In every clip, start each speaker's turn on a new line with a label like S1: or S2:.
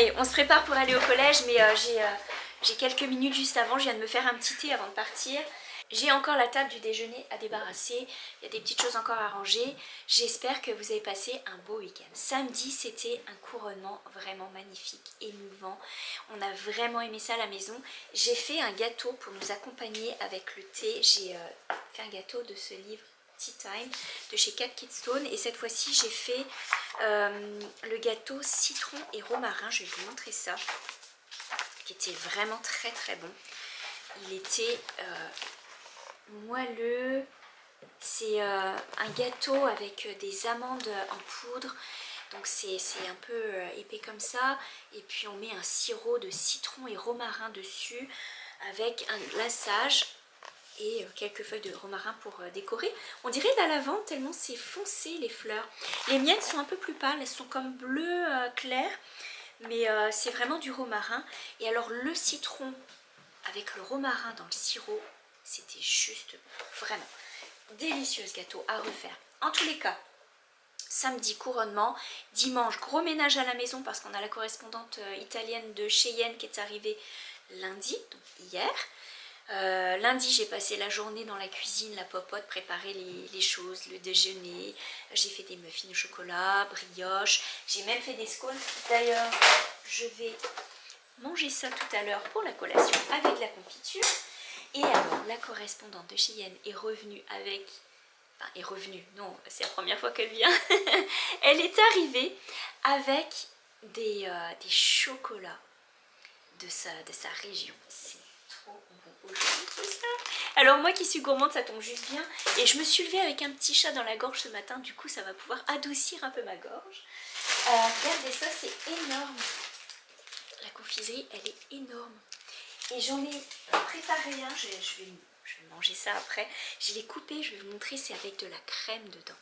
S1: Allez, on se prépare pour aller au collège, mais j'ai quelques minutes juste avant. Je viens de me faire un petit thé avant de partir. J'ai encore la table du déjeuner à débarrasser. Il y a des petites choses encore à ranger. J'espère que vous avez passé un beau week-end. Samedi, c'était un couronnement vraiment magnifique, émouvant. On a vraiment aimé ça à la maison. J'ai fait un gâteau pour nous accompagner avec le thé. J'ai fait un gâteau de ce livre Tea Time de chez Cat Kidstone. Et cette fois-ci, j'ai fait le gâteau citron et romarin. Je vais vous montrer ça, qui était vraiment très très bon. Il était moelleux. C'est un gâteau avec des amandes en poudre, donc c'est un peu épais comme ça, et puis on met un sirop de citron et romarin dessus avec un glaçage et quelques feuilles de romarin pour décorer. On dirait de la lavande tellement c'est foncé les fleurs. Les miennes sont un peu plus pâles, elles sont comme bleu clair, mais c'est vraiment du romarin. Et alors le citron avec le romarin dans le sirop, c'était juste vraiment délicieux ce gâteau à refaire. En tous les cas, samedi couronnement, dimanche gros ménage à la maison parce qu'on a la correspondante italienne de Cheyenne qui est arrivée lundi, donc hier. Lundi j'ai passé la journée dans la cuisine, la popote, préparer les choses, le déjeuner. J'ai fait des muffins au chocolat, brioche, j'ai même fait des scones. D'ailleurs je vais manger ça tout à l'heure pour la collation avec la confiture. Et alors la correspondante de Cheyenne est revenue avec... Enfin, est revenue, non, c'est la première fois qu'elle vient. Elle est arrivée avec des chocolats de sa région. C'est trop bon aujourd'hui tout ça. Alors moi qui suis gourmande, ça tombe juste bien. Et je me suis levée avec un petit chat dans la gorge ce matin. Du coup ça va pouvoir adoucir un peu ma gorge. Regardez ça, c'est énorme. La confiserie, elle est énorme. Et j'en ai préparé un, je vais manger ça après. Je l'ai coupé, je vais vous montrer, c'est avec de la crème dedans.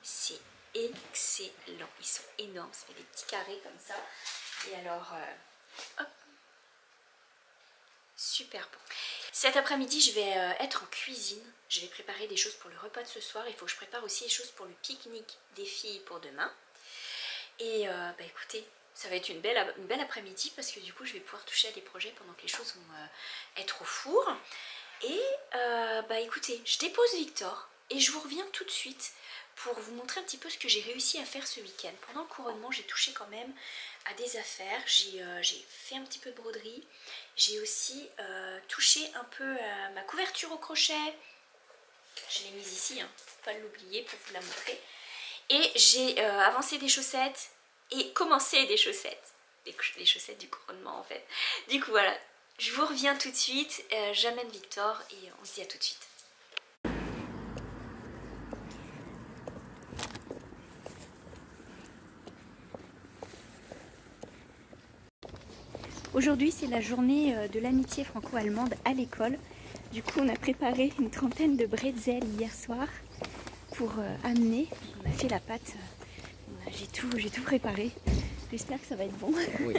S1: C'est excellent, ils sont énormes, ça fait des petits carrés comme ça. Et alors, hop, super bon. Cet après-midi, je vais être en cuisine. Je vais préparer des choses pour le repas de ce soir. Il faut que je prépare aussi des choses pour le pique-nique des filles pour demain. Et bah écoutez, ça va être une belle après-midi parce que du coup je vais pouvoir toucher à des projets pendant que les choses vont être au four. Et bah écoutez, je dépose Victor et je vous reviens tout de suite pour vous montrer un petit peu ce que j'ai réussi à faire ce week-end. Pendant le couronnement, j'ai touché quand même à des affaires, j'ai fait un petit peu de broderie, j'ai aussi touché un peu à ma couverture au crochet. Je l'ai mise ici, hein, faut pas l'oublier pour vous la montrer. Et j'ai avancé des chaussettes et commencé des chaussettes. Les chaussettes du couronnement en fait. Du coup voilà, je vous reviens tout de suite. J'amène Victor et on se dit à tout de suite. Aujourd'hui c'est la journée de l'amitié franco-allemande à l'école. Du coup on a préparé une trentaine de bretzels hier soir pour amener. On a fait la pâte. J'ai tout préparé. J'espère que ça va être bon. Oui.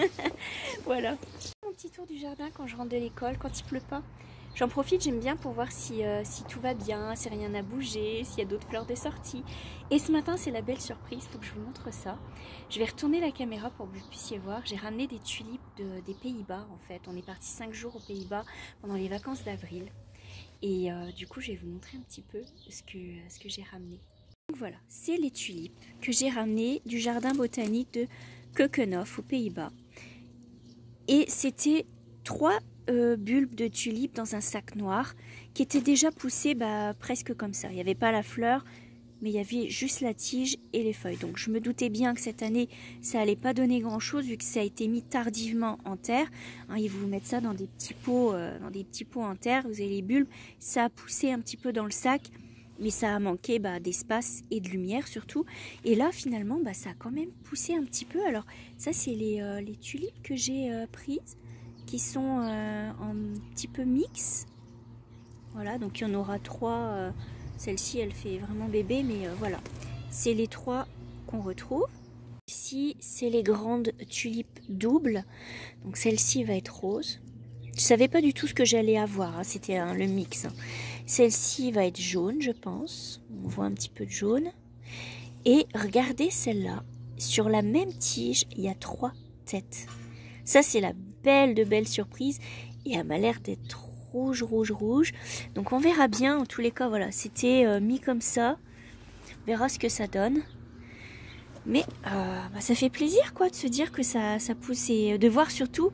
S1: Voilà. Mon petit tour du jardin quand je rentre de l'école, quand il pleut pas. J'en profite, j'aime bien pour voir si tout va bien, si rien n'a bougé, s'il y a d'autres fleurs de sortie. Et ce matin, c'est la belle surprise, il faut que je vous montre ça. Je vais retourner la caméra pour que vous puissiez voir. J'ai ramené des tulipes des Pays-Bas en fait. On est parti 5 jours aux Pays-Bas pendant les vacances d'avril. Et du coup, je vais vous montrer un petit peu ce que j'ai ramené. Donc voilà, c'est les tulipes que j'ai ramenées du jardin botanique de Keukenhof aux Pays-Bas. Et c'était 3 bulbes de tulipes dans un sac noir qui étaient déjà poussés presque comme ça. Il n'y avait pas la fleur, mais il y avait juste la tige et les feuilles. Donc je me doutais bien que cette année, ça allait pas donner grand-chose vu que ça a été mis tardivement en terre. Hein, ils vous mettent ça dans des petits pots en terre. Vous avez les bulbes, ça a poussé un petit peu dans le sac. Mais ça a manqué d'espace et de lumière surtout. Et là, finalement, ça a quand même poussé un petit peu. Alors, ça, c'est les tulipes que j'ai prises, qui sont un petit peu mix. Voilà, donc il y en aura 3. Celle-ci, elle fait vraiment bébé, mais voilà. C'est les 3 qu'on retrouve. Ici, c'est les grandes tulipes doubles. Donc, celle-ci va être rose. Je savais pas du tout ce que j'allais avoir, hein. C'était le mix. Hein. Celle-ci va être jaune, je pense. On voit un petit peu de jaune. Et regardez celle-là. Sur la même tige, il y a 3
S2: tête. Ça, c'est la belle de belle surprise. Et elle m'a l'air d'être rouge, rouge, rouge. Donc on verra bien. En tous les cas, voilà, c'était mis comme ça. On verra ce que ça donne. Mais ça fait plaisir quoi de se dire que ça pousse et de voir surtout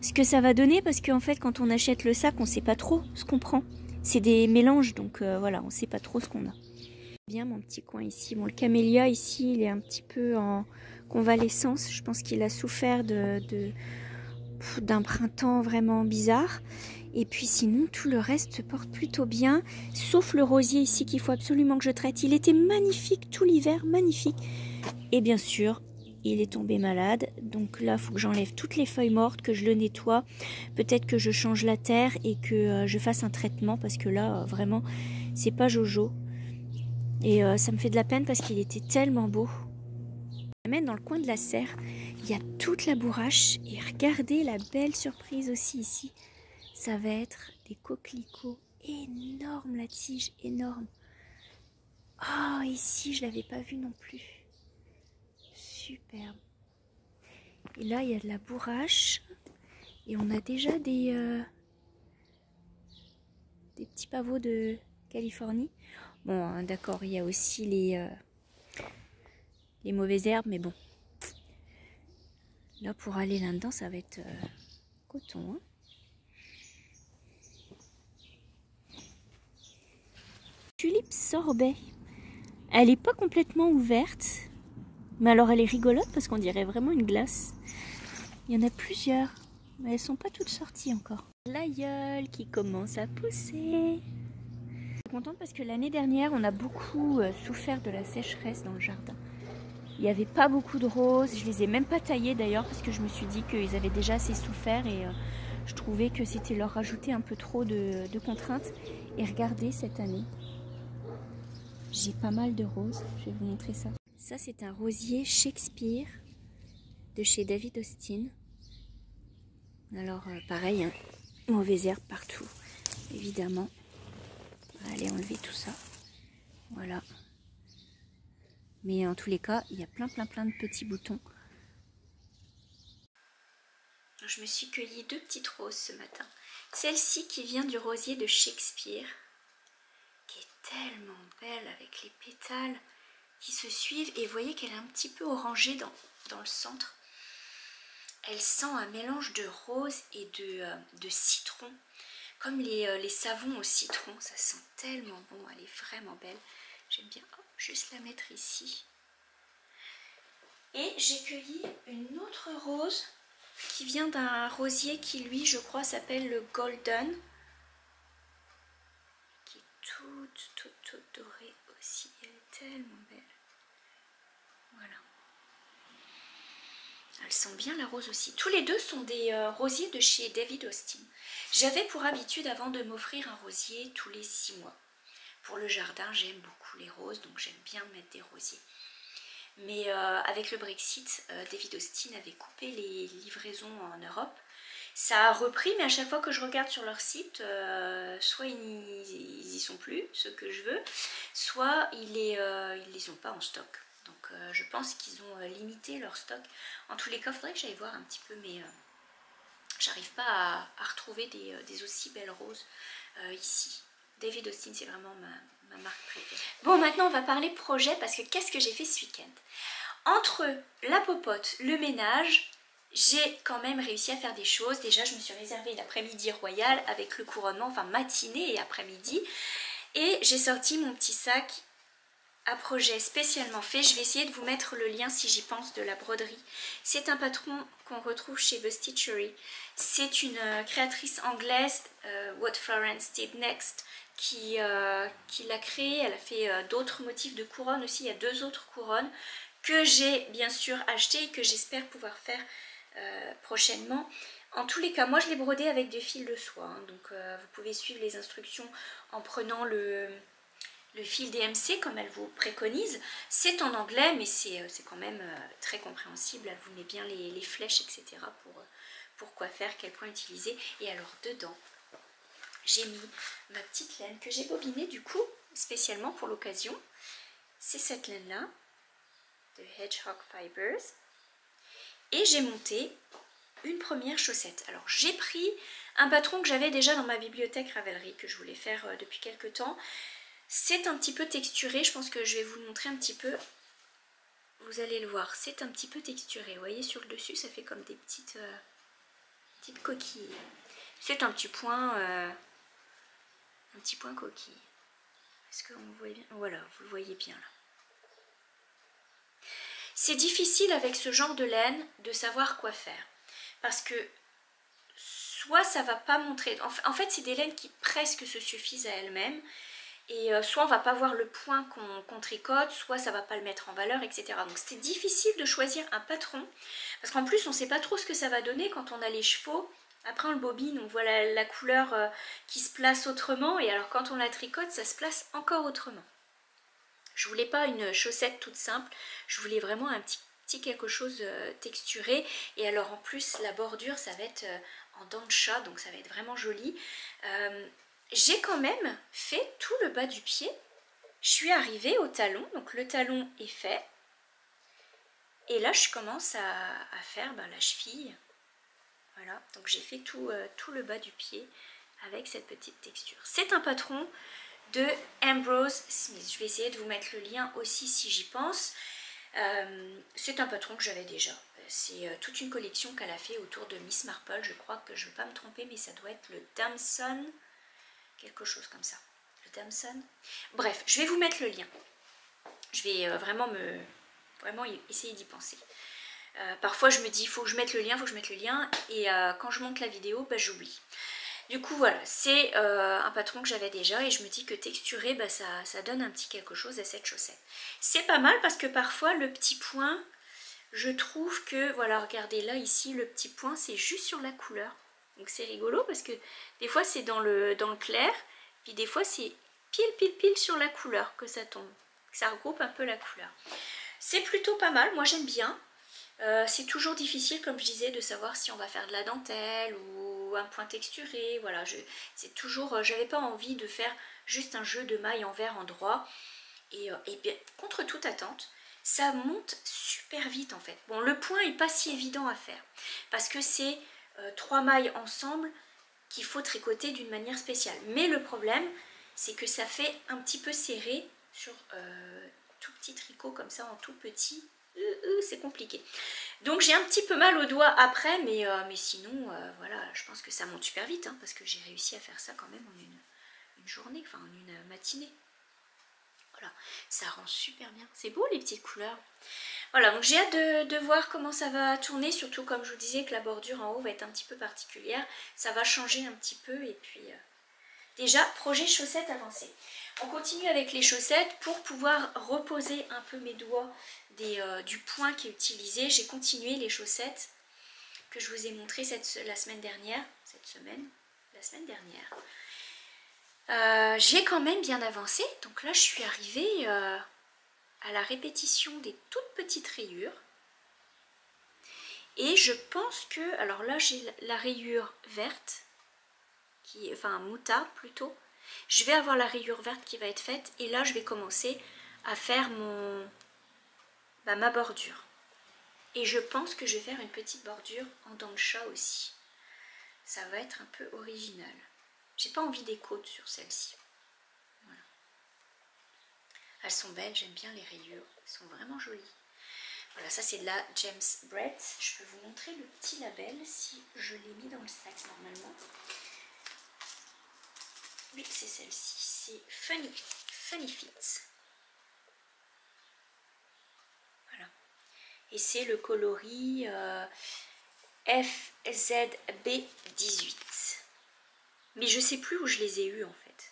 S2: ce que ça va donner. Parce qu'en fait, quand on achète le sac, on ne sait pas trop ce qu'on prend. C'est des mélanges, donc voilà, on ne sait pas trop ce qu'on a. Bien mon petit coin ici. Bon, le camélia ici, il est un petit peu en convalescence. Je pense qu'il a souffert d'un printemps vraiment bizarre. Et puis sinon, tout le reste se porte plutôt bien. Sauf le rosier ici qu'il faut absolument que je traite. Il était magnifique tout l'hiver, magnifique. Et bien sûr, il est tombé malade. Donc là, il faut que j'enlève toutes les feuilles mortes, que je le nettoie. Peut-être que je change la terre et que je fasse un traitement. Parce que là, vraiment, c'est pas Jojo. Et ça me fait de la peine parce qu'il était tellement beau. Même dans le coin de la serre, il y a toute la bourrache. Et regardez la belle surprise aussi ici. Ça va être des coquelicots énormes, la tige, énorme. Oh, ici, je ne l'avais pas vu non plus. Superbe. Et là, il y a de la bourrache. Et on a déjà des petits pavots de Californie. Bon, d'accord, il y a aussi les mauvaises herbes, mais bon. Là, pour aller là-dedans, ça va être coton. Hein. Tulipe sorbet. Elle n'est pas complètement ouverte. Mais alors, elle est rigolote parce qu'on dirait vraiment une glace. Il y en a plusieurs. Mais elles ne sont pas toutes sorties encore. L'aïeul qui commence à pousser. Je suis contente parce que l'année dernière, on a beaucoup souffert de la sécheresse dans le jardin. Il n'y avait pas beaucoup de roses. Je les ai même pas taillées d'ailleurs parce que je me suis dit qu'ils avaient déjà assez souffert et je trouvais que c'était leur rajouter un peu trop de contraintes. Et regardez cette année, j'ai pas mal de roses. Je vais vous montrer ça. Ça, c'est un rosier Shakespeare de chez David Austin. Alors, pareil, hein, mauvaises herbes partout, évidemment. On va aller enlever tout ça. Voilà. Mais en tous les cas, il y a plein de petits boutons. Je me suis cueilli 2 petites roses ce matin. Celle-ci qui vient du rosier de Shakespeare, qui est tellement belle avec les pétales qui se suivent. Et vous voyez qu'elle est un petit peu orangée dans le centre. Elle sent un mélange de rose et de citron. Comme les savons au citron, ça sent tellement bon, elle est vraiment belle. J'aime bien juste la mettre ici. Et j'ai cueilli une autre rose qui vient d'un rosier qui lui, je crois, s'appelle le Golden. Qui est toute dorée aussi, elle est tellement belle. Voilà. Elle sent bien la rose aussi. Tous les deux sont des rosiers de chez David Austin. J'avais pour habitude avant de m'offrir un rosier tous les 6 mois. Pour le jardin, j'aime beaucoup les roses, donc j'aime bien mettre des rosiers. Mais avec le Brexit, David Austin avait coupé les livraisons en Europe. Ça a repris, mais à chaque fois que je regarde sur leur site, soit ils y sont plus, ceux que je veux, soit ils les ont pas en stock. Donc je pense qu'ils ont limité leur stock. En tous les cas, il faudrait que j'aille voir un petit peu, mais j'arrive pas à retrouver des aussi belles roses ici. David Austin, c'est vraiment ma marque préférée. Bon, maintenant on va parler projet, parce que qu'est-ce que j'ai fait ce week-end? Entre la popote, le ménage, j'ai quand même réussi à faire des choses. Déjà, je me suis réservé l'après-midi royal avec le couronnement, enfin matinée et après-midi. Et j'ai sorti mon petit sac à projet spécialement fait. Je vais essayer de vous mettre le lien si j'y pense de la broderie. C'est un patron qu'on retrouve chez The Stitchery. C'est une créatrice anglaise, What Florence Did Next, qui l'a créé. Elle a fait d'autres motifs de couronne aussi. Il y a 2 autres couronnes que j'ai bien sûr achetées et que j'espère pouvoir faire prochainement. En tous les cas, moi je l'ai brodé avec des fils de soie. Hein, donc vous pouvez suivre les instructions en prenant le fil DMC comme elle vous préconise. C'est en anglais, mais c'est quand même très compréhensible. Elle vous met bien les flèches, etc. pour quoi faire, quel point utiliser. Et alors dedans, j'ai mis ma petite laine que j'ai bobinée du coup, spécialement pour l'occasion. C'est cette laine-là, de Hedgehog Fibers.
S1: et j'ai monté une première chaussette. Alors j'ai pris un patron que j'avais déjà dans ma bibliothèque Ravelry, que je voulais faire depuis quelques temps. C'est un petit peu texturé, je pense que je vais vous le montrer un petit peu. Vous allez le voir, c'est un petit peu texturé. Vous voyez sur le dessus, ça fait comme des petites coquilles. C'est un petit point coquille. Est-ce qu'on voit bien? Voilà, vous le voyez bien là. C'est difficile avec ce genre de laine de savoir quoi faire. Parce que soit ça va pas montrer... En fait, c'est des laines qui presque se suffisent à elles-mêmes. Et soit on va pas voir le point qu'on tricote, soit ça va pas le mettre en valeur, etc. Donc c'était difficile de choisir un patron. Parce qu'en plus, on sait pas trop ce que ça va donner quand on a les chevaux. Après, on le bobine, on voit la couleur qui se place autrement. Et alors, quand on la tricote, ça se place encore autrement. Je voulais pas une chaussette toute simple, je voulais vraiment un petit quelque chose texturé. Et alors en plus la bordure ça va être en dents de chat, donc ça va être vraiment joli. J'ai quand même fait tout le bas du pied. Je suis arrivée au talon, donc le talon est fait. Et là je commence à faire la cheville. Voilà, donc j'ai fait tout le bas du pied avec cette petite texture. C'est un patron de Ambrose Smith. Je vais essayer de vous mettre le lien aussi si j'y pense. C'est un patron que j'avais déjà. C'est toute une collection qu'elle a fait autour de Miss Marple. Je crois que je ne vais pas me tromper, mais ça doit être le Damson. Quelque chose comme ça. Le Damson. Bref, je vais vous mettre le lien. Je vais vraiment essayer d'y penser. Parfois je me dis, il faut que je mette le lien, et quand je monte la vidéo, j'oublie. Du coup voilà, c'est un patron que j'avais déjà et je me dis que texturer, ça donne un petit quelque chose à cette chaussette. C'est pas mal parce que parfois le petit point, je trouve que, voilà, regardez là ici, le petit point c'est juste sur la couleur. Donc c'est rigolo parce que des fois c'est dans le clair, puis des fois c'est pile sur la couleur que ça tombe. Ça regroupe un peu la couleur. C'est plutôt pas mal, moi j'aime bien. C'est toujours difficile, comme je disais, de savoir si on va faire de la dentelle ou un point texturé. Voilà, c'est toujours, j'avais pas envie de faire juste un jeu de mailles en vert endroit. Et bien, contre toute attente, ça monte super vite en fait. Bon, le point est pas si évident à faire parce que c'est 3 mailles ensemble qu'il faut tricoter d'une manière spéciale. Mais le problème, c'est que ça fait un petit peu serré sur tout petit tricot comme ça en tout petit. C'est compliqué. Donc j'ai un petit peu mal au doigt après, mais sinon, voilà, je pense que ça monte super vite, hein, parce que j'ai réussi à faire ça quand même en une journée, enfin en une matinée. Voilà, ça rend super bien. C'est beau les petites couleurs. Voilà, donc j'ai hâte de voir comment ça va tourner, surtout comme je vous disais que la bordure en haut va être un petit peu particulière. Ça va changer un petit peu et puis... Déjà, projet chaussettes avancées. On continue avec les chaussettes pour pouvoir reposer un peu mes doigts du point qui est utilisé. J'ai continué les chaussettes que je vous ai montrées la semaine dernière. J'ai quand même bien avancé. Donc là, je suis arrivée à la répétition des toutes petites rayures. Et je pense que... Alors là, j'ai la rayure verte. Enfin moutarde plutôt. Je vais avoir la rayure verte qui va être faite et là je vais commencer à faire ma bordure. Et je pense que je vais faire une petite bordure en dents de chat aussi. Ça va être un peu original. J'ai pas envie des côtes sur celle-ci. Voilà. Elles sont belles, j'aime bien les rayures. Elles sont vraiment jolies. Voilà, ça c'est de la James Brett. Je peux vous montrer le petit label si je l'ai mis dans le sac normalement. Oui, c'est celle-ci, c'est Funny Fits. Voilà. Et c'est le coloris FZB18. Mais je ne sais plus où je les ai eus en fait.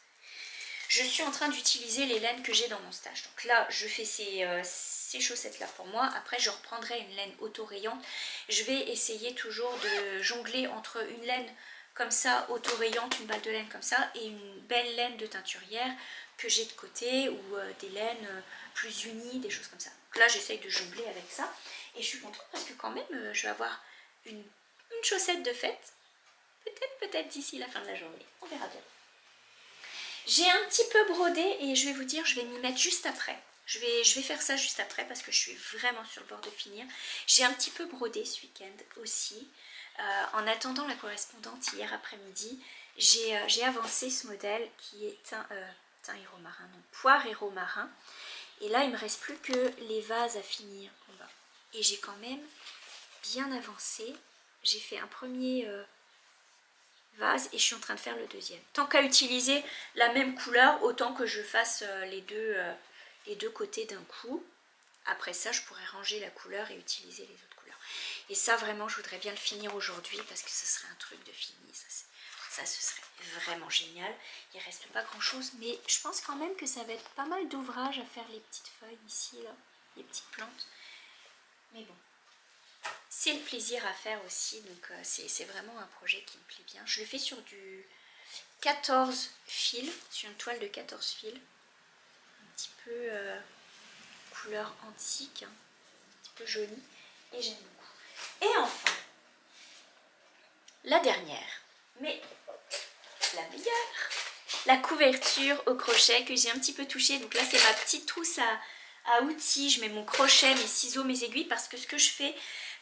S1: Je suis en train d'utiliser les laines que j'ai dans mon stage. Donc là, je fais ces chaussettes-là pour moi. Après, je reprendrai une laine auto-rayante. Je vais essayer toujours de jongler entre une laine comme ça, auto-rayante, une balle de laine comme ça, et une belle laine de teinturière que j'ai de côté, ou des laines plus unies, des choses comme ça. Donc là, j'essaye de jongler avec ça, et je suis contente parce que quand même, je vais avoir une chaussette de fête, peut-être d'ici la fin de la journée, on verra bien. J'ai un petit peu brodé, et je vais vous dire, je vais m'y mettre juste après.
S2: Je vais faire ça juste après parce que je suis vraiment sur le bord de finir. J'ai un petit peu brodé ce week-end aussi. En attendant la correspondante hier après-midi, j'ai avancé ce modèle qui est thym et romarin, non, poire et romarin. Et là, il ne me reste plus que les vases à finir en bas. Et j'ai quand même bien avancé. J'ai fait un premier vase et je suis en train de faire le deuxième. Tant qu'à utiliser la même couleur, autant que je fasse les deux côtés d'un coup. Après ça, je pourrais ranger la couleur et utiliser les autres couleurs. Et ça, vraiment, je voudrais bien le finir aujourd'hui parce que ce serait un truc de fini. Ça, ce serait vraiment génial. Il reste pas grand-chose, mais je pense quand même que ça va être pas mal d'ouvrage à faire les petites feuilles ici, là, les petites plantes. Mais bon, c'est le plaisir à faire aussi, donc c'est vraiment un projet qui me plaît bien. Je le fais sur du 14 fils, sur une toile de 14 fils. Un petit peu couleur antique, hein, un petit peu jolie, et j'aime beaucoup. Et enfin, la dernière, mais la meilleure, la couverture au crochet que j'ai un petit peu touchée. Donc là, c'est ma petite trousse à outils. Je mets mon crochet, mes ciseaux, mes aiguilles, parce que ce que je fais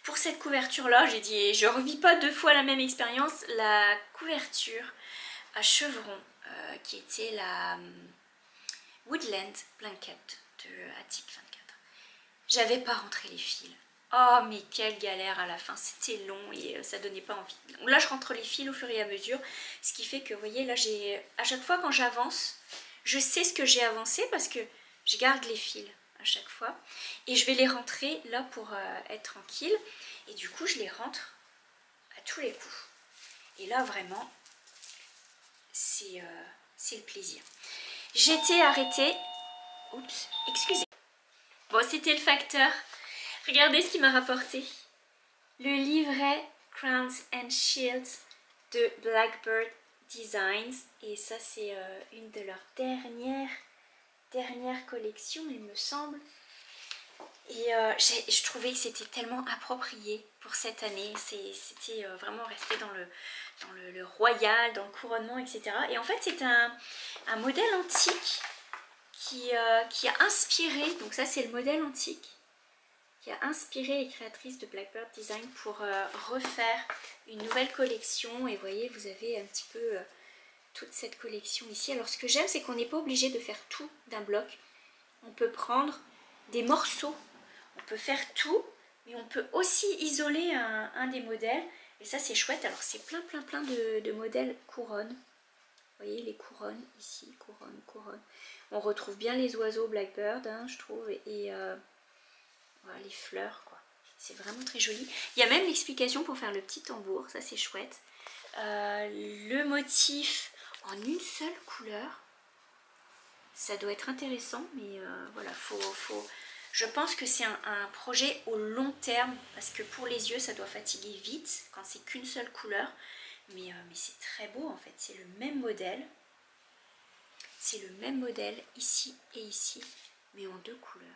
S2: pour cette couverture-là, j'ai dit, je ne revis pas 2 fois la même expérience. La couverture à chevron, qui était la Woodland Blanket de Attic 24. J'avais pas rentré les fils. Oh mais quelle galère à la fin, c'était long et ça donnait pas envie. Donc là je rentre les fils au fur et à mesure, ce qui fait que vous voyez là à chaque fois quand j'avance, je sais ce que j'ai avancé parce que je garde les fils à chaque fois et je vais les rentrer là pour être tranquille et du coup je les rentre à tous les coups. Et là vraiment c'est le plaisir. J'étais arrêtée, oups, excusez. Bon, c'était le facteur. Regardez ce qu'il m'a rapporté. Le livret Crowns and Shields de Blackbird Designs. Et ça, c'est une de leurs dernières collections, il me semble. Et je trouvais que c'était tellement approprié pour cette année. C'était vraiment resté dans le royal, dans le couronnement, etc. Et en fait, c'est un modèle antique qui a inspiré, donc ça c'est le modèle antique, qui a inspiré les créatrices de Blackbird Design pour refaire une nouvelle collection. Et vous voyez, vous avez un petit peu toute cette collection ici. Alors ce que j'aime, c'est qu'on n'est pas obligé de faire tout d'un bloc. On peut prendre des morceaux, on peut faire tout, mais on peut aussi isoler un des modèles. Et ça c'est chouette. Alors c'est plein de modèles couronnes. Vous voyez les couronnes ici, couronne. On retrouve bien les oiseaux Blackbird, hein, je trouve, et voilà, les fleurs, quoi. C'est vraiment très joli. Il y a même l'explication pour faire le petit tambour, ça c'est chouette. Le motif en une seule couleur, ça doit être intéressant, mais voilà, je pense que c'est un projet au long terme, parce que pour les yeux, ça doit fatiguer vite quand c'est qu'une seule couleur. Mais c'est très beau en fait, c'est le même modèle. C'est le même modèle ici et ici, mais en 2 couleurs.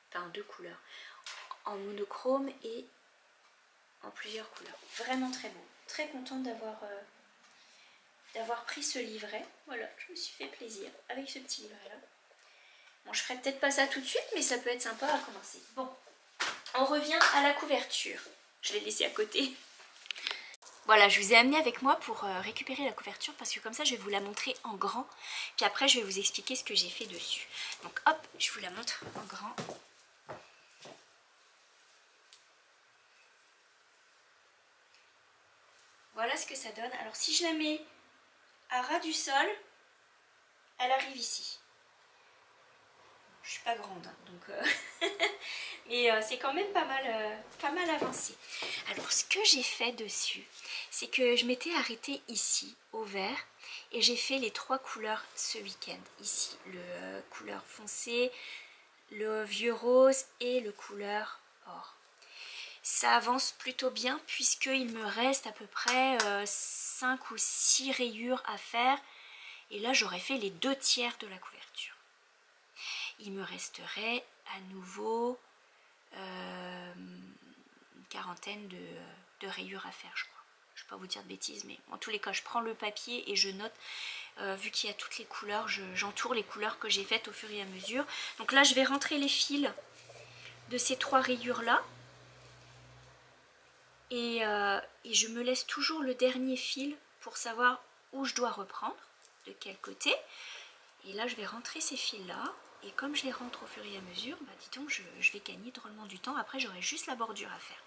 S2: Enfin en 2 couleurs. En monochrome et en plusieurs couleurs. Vraiment très beau. Très contente d'avoir pris ce livret. Voilà, je me suis fait plaisir avec ce petit livret là. Bon, je ferai peut-être pas ça tout de suite, mais ça peut être sympa à commencer. Bon, on revient à la couverture. Je l'ai laissée à côté. Voilà, je vous ai amené avec moi pour récupérer la couverture parce que comme ça je vais vous la montrer en grand. Puis après je vais vous expliquer ce que j'ai fait dessus. Donc hop, je vous la montre en grand. Voilà ce que ça donne. Alors si je la mets à ras du sol, elle arrive ici. Je suis pas grande, hein, donc mais c'est quand même pas mal avancé. Alors ce que j'ai fait dessus, c'est que je m'étais arrêtée ici au vert et j'ai fait les 3 couleurs ce week-end. Ici le couleur foncé, le vieux rose et le couleur or. Ça avance plutôt bien puisqu'il me reste à peu près 5 ou 6 rayures à faire et là j'aurais fait les 2 tiers de la couverture. Il me resterait à nouveau une quarantaine de rayures à faire, je crois. Je ne vais pas vous dire de bêtises, mais en tous les cas, je prends le papier et je note
S1: vu qu'il y a toutes les couleurs, j'entoure les couleurs que j'ai faites au fur et à mesure. Donc là je vais rentrer les fils de ces 3 rayures là. Et je me laisse toujours le dernier fil pour savoir où je dois reprendre, de quel côté. Et là je vais rentrer ces fils là. Et comme je les rentre au fur et à mesure, bah dis donc, je vais gagner drôlement du temps. Après, j'aurai juste la bordure à faire.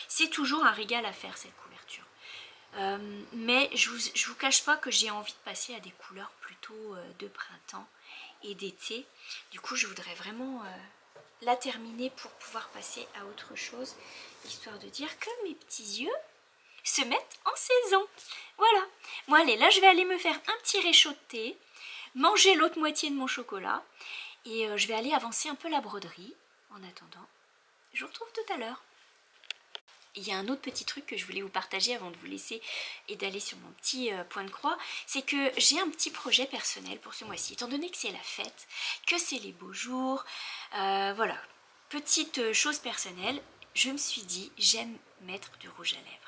S1: C'est toujours un régal à faire, cette couverture. Mais je vous cache pas que j'ai envie de passer à des couleurs plutôt de printemps et d'été. Du coup, je voudrais vraiment la terminer pour pouvoir passer à autre chose. Histoire de dire que mes petits yeux se mettent en saison. Voilà. Bon, allez, là, je vais aller me faire un petit réchaud de thé. Manger l'autre moitié de mon chocolat. Et je vais aller avancer un peu la broderie. En attendant, je vous retrouve tout à l'heure. Il y a un autre petit truc que je voulais vous partager avant de vous laisser et d'aller sur mon petit point de croix. C'est que j'ai un petit projet personnel pour ce mois-ci. Étant donné que c'est la fête, que c'est les beaux jours. Voilà, petite chose personnelle. Je me suis dit, j'aime mettre du rouge à lèvres.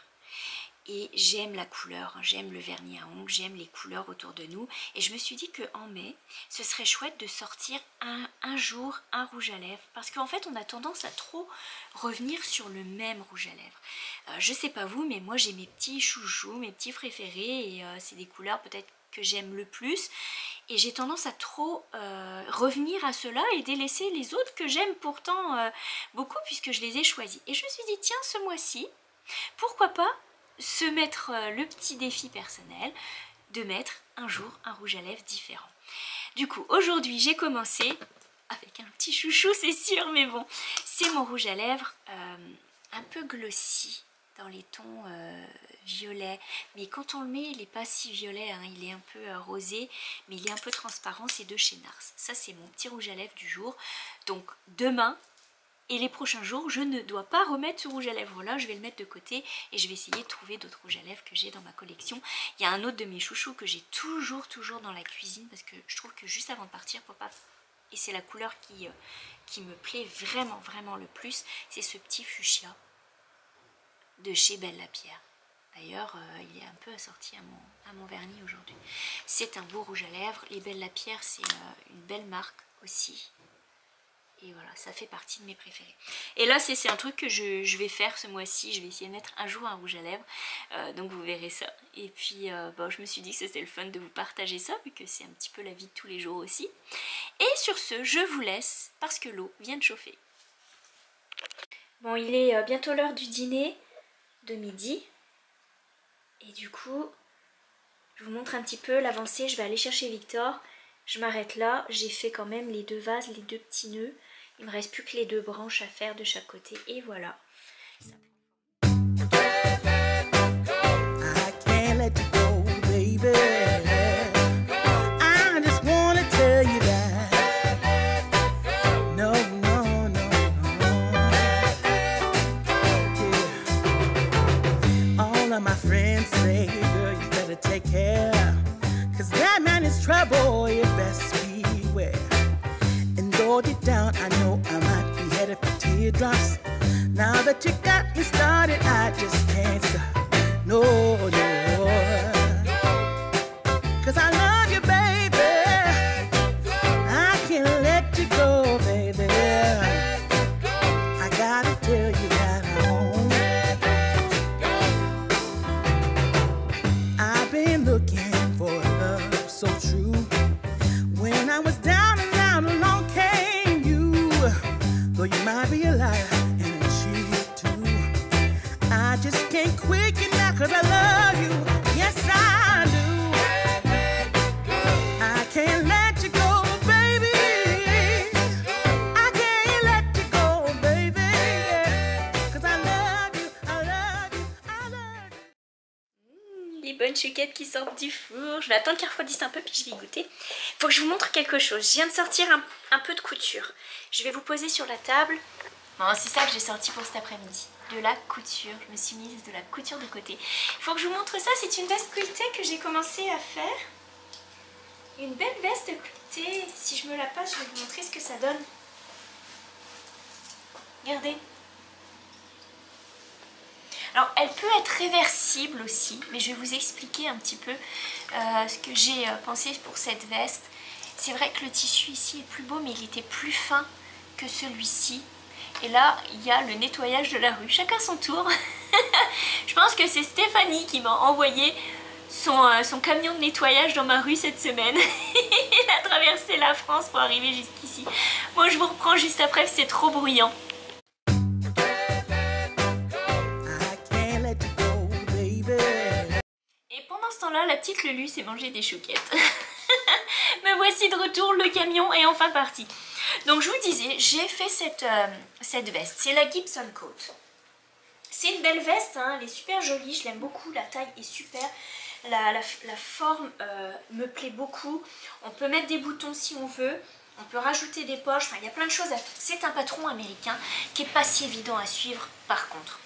S1: Et j'aime la couleur, j'aime le vernis à ongles, j'aime les couleurs autour de nous. Et je me suis dit qu'en mai, ce serait chouette de sortir un jour un rouge à lèvres. Parce qu'en fait, on a tendance à trop revenir sur le même rouge à lèvres. Je sais pas vous, mais moi j'ai mes petits chouchous, mes petits préférés. Et c'est des couleurs peut-être que j'aime le plus. Et j'ai tendance à trop revenir à cela et délaisser les autres que j'aime pourtant beaucoup puisque je les ai choisis. Et je me suis dit, tiens, ce mois-ci, pourquoi pas se mettre le petit défi personnel de mettre un jour un rouge à lèvres différent. Du coup, aujourd'hui, j'ai commencé avec un petit chouchou, c'est sûr, mais bon, c'est mon rouge à lèvres un peu glossy dans les tons violets. Mais quand on le met, il n'est pas si violet, hein, il est un peu rosé, mais il est un peu transparent, c'est de chez Nars. Ça, c'est mon petit rouge à lèvres du jour. Donc, demain, et les prochains jours, je ne dois pas remettre ce rouge à lèvres là, je vais le mettre de côté et je vais essayer de trouver d'autres rouges à lèvres que j'ai dans ma collection. Il y a un autre de mes chouchous que j'ai toujours dans la cuisine parce que je trouve que juste avant de partir, pour pas... et c'est la couleur qui me plaît vraiment le plus, c'est ce petit fuchsia de chez Belle Lapierre. D'ailleurs, il est un peu assorti à mon vernis aujourd'hui. C'est un beau rouge à lèvres. Les Belle Lapierre, c'est une belle marque aussi. Et voilà, ça fait partie de mes préférés. Et là, c'est un truc que je vais faire ce mois-ci. Je vais essayer de mettre un jour un rouge à lèvres. Donc vous verrez ça. Et puis, bon, je me suis dit que c'était le fun de vous partager ça, vu que c'est un petit peu la vie de tous les jours aussi. Et sur ce, je vous laisse, parce que l'eau vient de chauffer. Bon, il est bientôt l'heure du dîner de midi. Et du coup, je vous montre un petit peu l'avancée. Je vais aller chercher Victor. Je m'arrête là. J'ai fait quand même les 2 vases, les 2 petits nœuds. Il me reste plus que les 2 branches à faire de chaque côté. Et voilà.
S3: Trouble, you best beware. And though deep down I know I might be headed for teardrops. Now that you got me started, I just can't stop. No, no. 'Cause I love you, baby. I can't let you go, baby. I gotta tell you that I won't. I've been looking for love so true. When I was down and out, along came you. Though you might be a liar and a cheat too, I just can't quit you now 'cause I love you. Yes, I do. I can't let you go, baby. I can't let you go, baby. 'Cause I love you, I love you, I love you.
S1: Les bonnes chouquettes qui sortent du four. Je vais attendre qu'elles refroidissent un peu puis je vais goûter. Faut que je vous montre quelque chose. Je viens de sortir un peu de couture. Je vais vous poser sur la table. Bon, c'est ça que j'ai sorti pour cet après-midi. De la couture. Je me suis mise de la couture de côté. Il faut que je vous montre ça. C'est une veste sculptée que j'ai commencé à faire. Une belle veste sculptée. Si je me la passe, je vais vous montrer ce que ça donne. Regardez.
S2: Alors elle peut être réversible aussi, mais je vais vous expliquer un petit peu ce que j'ai pensé pour cette veste. C'est vrai que le tissu ici est plus beau, mais il était plus fin que celui-ci. Et là, il y a le nettoyage de la rue. Chacun son tour. Je pense que c'est Stéphanie qui m'a envoyé son camion de nettoyage dans ma rue cette semaine. Il a traversé la France pour arriver jusqu'ici. Moi, je vous reprends juste après, c'est trop bruyant. Et pendant ce temps-là, la petite Lulu s'est mangée des chouquettes. Me voici de retour, le camion est enfin parti. Donc je vous disais, j'ai fait cette veste, c'est la Gibson Coat. C'est une belle veste, hein, elle est super jolie, je l'aime beaucoup, la taille est super, la forme me plaît beaucoup. On peut mettre des boutons si on veut, on peut rajouter des poches, enfin il y a plein de choses à faire. C'est un patron américain qui n'est pas si évident à suivre par contre.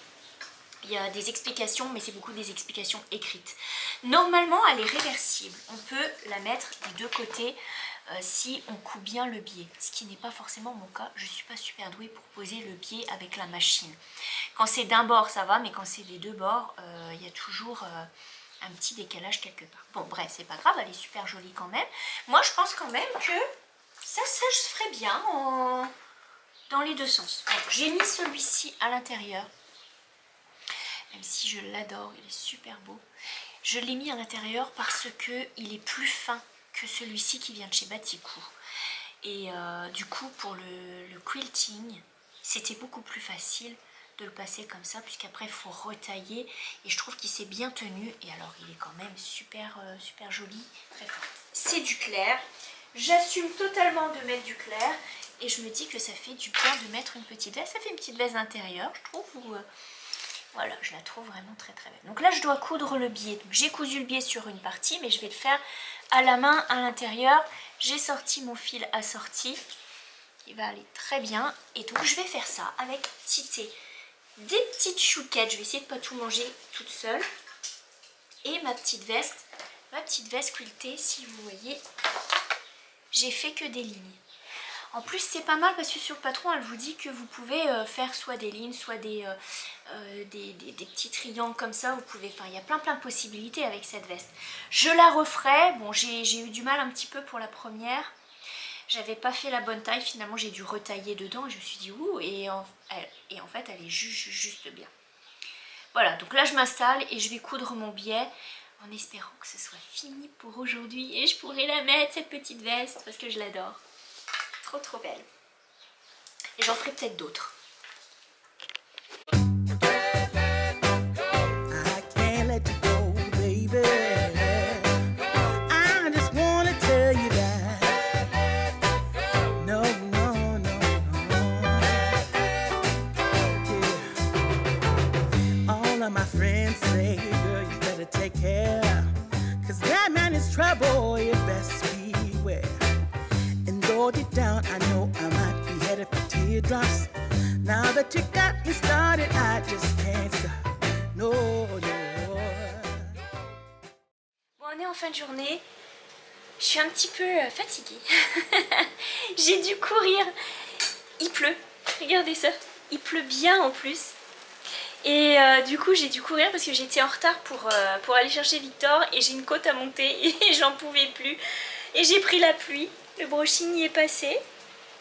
S2: Il y a des explications, mais c'est beaucoup des explications écrites. Normalement, elle est réversible. On peut la mettre des deux côtés si on coupe bien le biais. Ce qui n'est pas forcément mon cas. Je ne suis pas super douée pour poser le biais avec la machine. Quand c'est d'un bord, ça va, mais quand c'est des deux bords, il y a toujours un petit décalage quelque part. Bon, bref, c'est pas grave, elle est super jolie quand même. Moi, je pense quand même que ça se ferait bien dans les deux sens. J'ai mis celui-ci à l'intérieur. Même si je l'adore, il est super beau. Je l'ai mis à l'intérieur parce que il est plus fin que celui-ci qui vient de chez Batikou. Et du coup, pour le quilting, c'était beaucoup plus facile de le passer comme ça, puisqu'après il faut retailler. Et je trouve qu'il s'est bien tenu. Et alors, il est quand même super joli, très fin. C'est du clair. J'assume totalement de mettre du clair. Et je me dis que ça fait du bien de mettre une petite veste. Ça fait une petite veste intérieure, je trouve, où... Voilà, je la trouve vraiment très très belle. Donc là, je dois coudre le biais. J'ai cousu le biais sur une partie, mais je vais le faire à la main à l'intérieur. J'ai sorti mon fil assorti. Il va aller très bien. Et donc, je vais faire ça avec Tité. Des petites chouquettes. Je vais essayer de ne pas tout manger toute seule. Et ma petite veste quiltée, si vous voyez, j'ai fait que des lignes. En plus, c'est pas mal parce que sur le patron, elle vous dit que vous pouvez faire soit des lignes, soit des petits triangles comme ça. Vous pouvez, enfin, il y a plein de possibilités avec cette veste. Je la referai. Bon, j'ai eu du mal un petit peu pour la première. J'avais pas fait la bonne taille. Finalement, j'ai dû retailler dedans et je me suis dit ouh. Et en fait, elle est juste bien. Voilà, donc là, je m'installe et je vais coudre mon biais en espérant que ce soit fini pour aujourd'hui et je pourrai la mettre, cette petite veste, parce que je l'adore. Trop belle. Et j'en ferai peut-être d'autres.
S3: Deep down, I know I might be headed for teardrops. Now that you got me started, I just can't stop. No.
S2: Bon, on est en fin de journée. Je suis un petit peu fatiguée. J'ai dû courir. Il pleut. Regardez ça. Il pleut bien en plus. Et du coup, j'ai dû courir parce que j'étais en retard pour aller chercher Victor. Et j'ai une côte à monter et j'en pouvais plus. Et j'ai pris la pluie. Le brushing y est passé,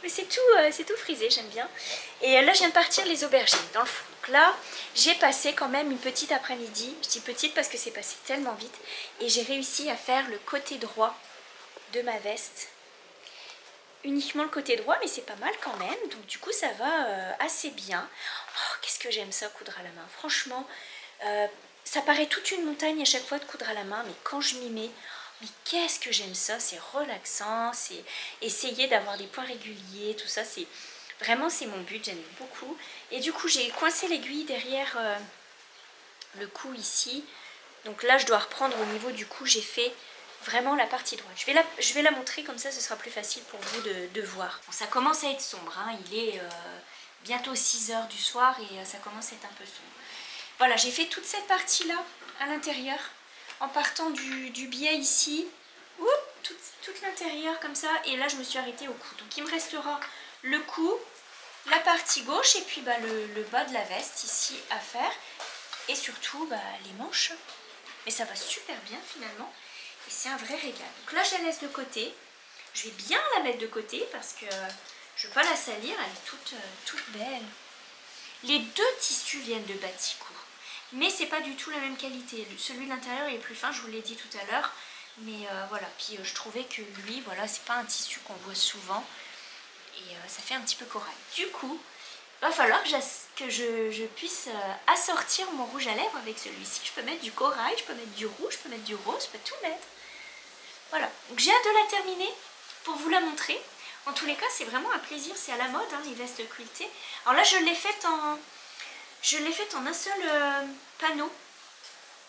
S2: mais c'est tout frisé, j'aime bien. Et là, je viens de partir les aubergines dans le four. Donc là, j'ai passé quand même une petite après-midi. Je dis petite parce que c'est passé tellement vite. Et j'ai réussi à faire le côté droit de ma veste. Uniquement le côté droit, mais c'est pas mal quand même. Donc du coup, ça va assez bien. Oh, qu'est-ce que j'aime ça, coudre à la main. Franchement, ça paraît toute une montagne à chaque fois de coudre à la main, mais quand je m'y mets... Mais qu'est-ce que j'aime ça, c'est relaxant, c'est essayer d'avoir des points réguliers, tout ça, c'est vraiment c'est mon but, j'aime beaucoup. Et du coup j'ai coincé l'aiguille derrière le cou ici, donc là je dois reprendre au niveau du cou, j'ai fait vraiment la partie droite. Je vais la montrer comme ça, ce sera plus facile pour vous de voir. Bon, ça commence à être sombre, hein. Il est bientôt 6 h du soir et ça commence à être un peu sombre. Voilà, j'ai fait toute cette partie là à l'intérieur. En partant du biais ici, toute l'intérieur comme ça, et là je me suis arrêtée au cou. Donc il me restera le cou, la partie gauche et puis le bas de la veste ici à faire.
S1: et surtout bah, les manches. Mais ça va super bien finalement et c'est un vrai régal. Donc là je la laisse de côté. Je vais bien la mettre de côté parce que je ne veux pas la salir, elle est toute belle. Les deux tissus viennent de Batiko, mais c'est pas du tout la même qualité. Celui de l'intérieur est plus fin, je vous l'ai dit tout à l'heure. Mais voilà, puis je trouvais que lui, voilà, c'est pas un tissu qu'on voit souvent. Et ça fait un petit peu corail. Du coup, va falloir que je puisse assortir mon rouge à lèvres avec celui-ci. Je peux mettre du corail, je peux mettre du rouge, je peux mettre du rose, je peux tout mettre. Voilà, donc j'ai hâte de la terminer pour vous la montrer. En tous les cas, c'est vraiment un plaisir, c'est à la mode, hein, les vestes quiltées. Alors là, je l'ai faite en un seul panneau.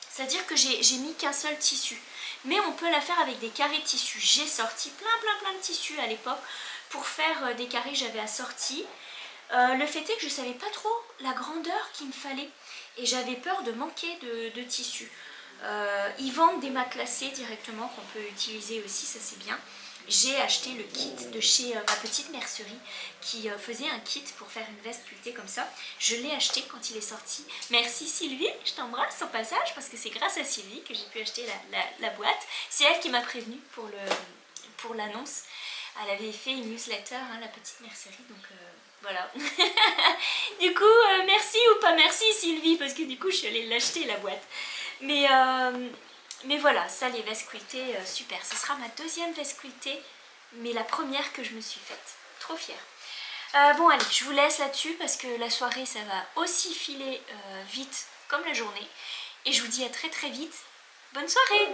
S1: C'est-à-dire que j'ai mis qu'un seul tissu. Mais on peut la faire avec des carrés de tissu. J'ai sorti plein de tissus à l'époque. Pour faire des carrés, j'avais assorti. Le fait est que je ne savais pas trop la grandeur qu'il me fallait. Et j'avais peur de manquer de tissu. Ils vendent des matelassés directement qu'on peut utiliser aussi, ça c'est bien. J'ai acheté le kit de chez ma petite mercerie qui faisait un kit pour faire une veste quiltée comme ça. Je l'ai acheté quand il est sorti. Merci Sylvie, je t'embrasse au passage parce que c'est grâce à Sylvie que j'ai pu acheter la boîte. C'est elle qui m'a prévenue pour l'annonce. Elle avait fait une newsletter, hein, la petite mercerie, donc voilà. Du coup, merci ou pas merci Sylvie, parce que du coup je suis allée l'acheter la boîte. Mais voilà, ça les vestes quiltées, super. Ce sera ma deuxième veste quiltée, mais la première que je me suis faite. Trop fière. Bon allez, je vous laisse là-dessus parce que la soirée ça va aussi filer vite comme la journée. Et je vous dis à très vite. Bonne soirée!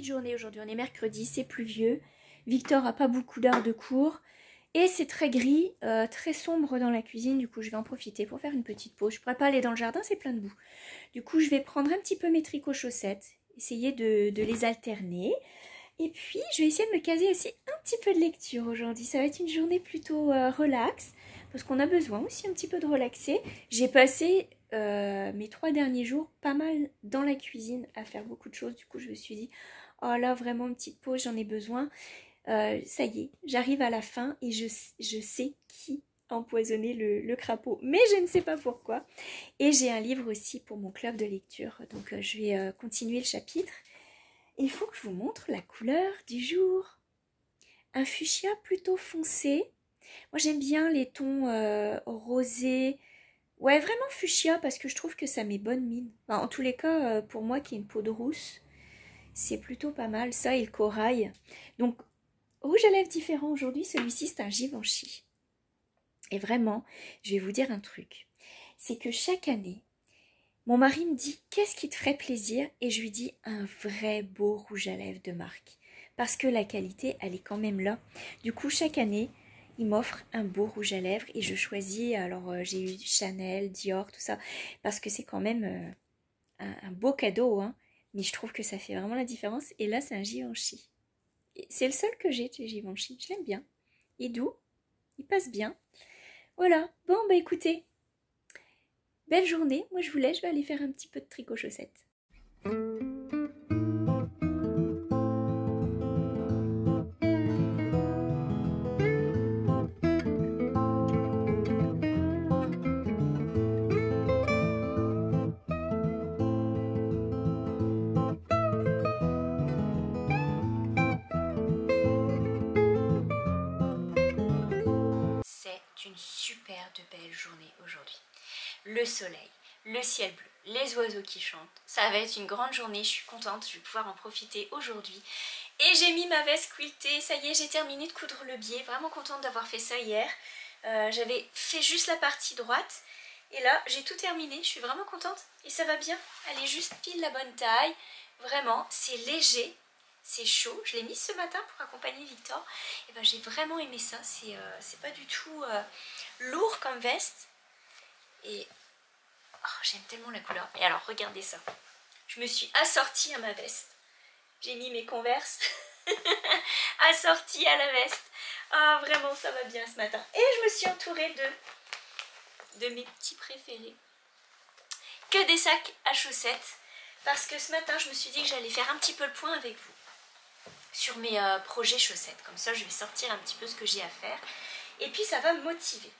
S1: Journée aujourd'hui, on est mercredi, c'est pluvieux. Victor a pas beaucoup d'heures de cours et c'est très gris, très sombre dans la cuisine. Du coup, je vais en profiter pour faire une petite pause. Je pourrais pas aller dans le jardin, c'est plein de boue. Du coup, je vais prendre un petit peu mes tricots chaussettes, essayer de les alterner. Et puis, je vais essayer de me caser aussi un petit peu de lecture aujourd'hui. Ça va être une journée plutôt relax parce qu'on a besoin aussi un petit peu de relaxer. J'ai passé mes 3 derniers jours pas mal dans la cuisine à faire beaucoup de choses. Du coup, je me suis dit, oh là, vraiment une petite pause, j'en ai besoin. Ça y est, j'arrive à la fin et je sais qui a empoisonné le crapaud. Mais je ne sais pas pourquoi. Et j'ai un livre aussi pour mon club de lecture. Donc, je vais continuer le chapitre. Il faut que je vous montre la couleur du jour. Un fuchsia plutôt foncé. Moi, j'aime bien les tons rosés. Ouais, vraiment fuchsia parce que je trouve que ça met bonne mine. Enfin, en tous les cas, pour moi qui ai une peau de rousse, c'est plutôt pas mal, ça et le corail. Donc, rouge à lèvres différent aujourd'hui, celui-ci c'est un Givenchy. Et vraiment, je vais vous dire un truc. C'est que chaque année, mon mari me dit « Qu'est-ce qui te ferait plaisir ?» Et je lui dis « Un vrai beau rouge à lèvres de marque. » Parce que la qualité, elle est quand même là. Du coup, chaque année, il m'offre un beau rouge à lèvres et je choisis. Alors, j'ai eu Chanel, Dior, tout ça. Parce que c'est quand même un beau cadeau, hein. Mais je trouve que ça fait vraiment la différence. Et là, c'est un Givenchy. C'est le seul que j'ai de chez Givenchy. Je l'aime bien. Il est doux. Il passe bien. Voilà. Bon, bah écoutez. Belle journée. Moi, je vous laisse. Je vais aller faire un petit peu de tricot chaussettes. Une super de belle journée aujourd'hui. Le soleil, le ciel bleu, les oiseaux qui chantent. Ça va être une grande journée, je suis contente, je vais pouvoir en profiter aujourd'hui. Et j'ai mis ma veste quiltée, ça y est, j'ai terminé de coudre le biais. Vraiment contente d'avoir fait ça hier. J'avais fait juste la partie droite. Et là, j'ai tout terminé, je suis vraiment contente. Et ça va bien, elle est juste pile la bonne taille. Vraiment, c'est léger. C'est chaud, je l'ai mise ce matin pour accompagner Victor. Et ben j'ai vraiment aimé ça, c'est pas du tout lourd comme veste. Et Oh, j'aime tellement la couleur. Et alors, regardez ça. Je me suis assortie à ma veste. J'ai mis mes Converse assortie à la veste. Ah, vraiment, ça va bien ce matin. Et je me suis entourée de mes petits préférés. Que des sacs à chaussettes. Parce que ce matin, je me suis dit que j'allais faire un petit peu le point avec vous sur mes projets chaussettes. Comme ça, je vais sortir un petit peu ce que j'ai à faire. Et puis, ça va me motiver.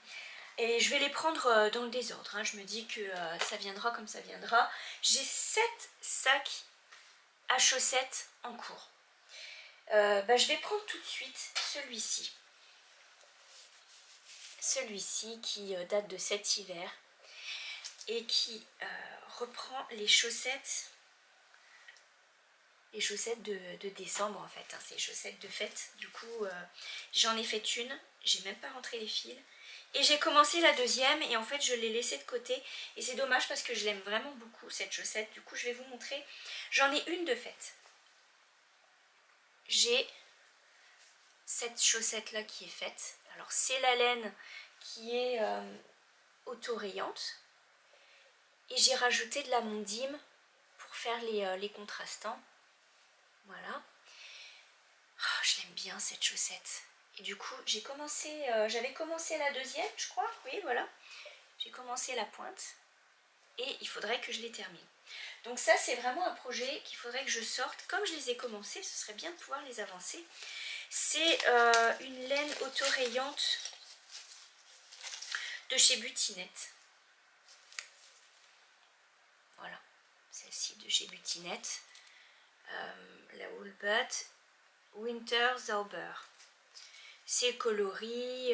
S1: Et je vais les prendre dans le désordre. Hein. Je me dis que ça viendra comme ça viendra. J'ai 7 sacs à chaussettes en cours. Je vais prendre tout de suite celui-ci. Celui-ci qui date de cet hiver et qui reprend les chaussettes de décembre en fait. Hein. C'est les chaussettes de fête. Du coup, j'en ai fait une. J'ai même pas rentré les fils. Et j'ai commencé la deuxième et en fait je l'ai laissée de côté. Et c'est dommage parce que je l'aime vraiment beaucoup cette chaussette. Du coup, je vais vous montrer. J'en ai une de fête. J'ai cette chaussette là qui est faite. Alors c'est la laine qui est autorayante et j'ai rajouté de la mondime pour faire les contrastants. Voilà. Oh, je l'aime bien cette chaussette. Et du coup j'ai commencé, j'avais commencé la deuxième je crois, oui voilà. J'ai commencé la pointe et il faudrait que je les termine. Donc ça c'est vraiment un projet qu'il faudrait que je sorte. Comme je les ai commencés, ce serait bien de pouvoir les avancer. C'est une laine autorayante de chez Butinette. Voilà, celle-ci de chez Butinette. La Woolbat Winter Zauber. C'est coloris.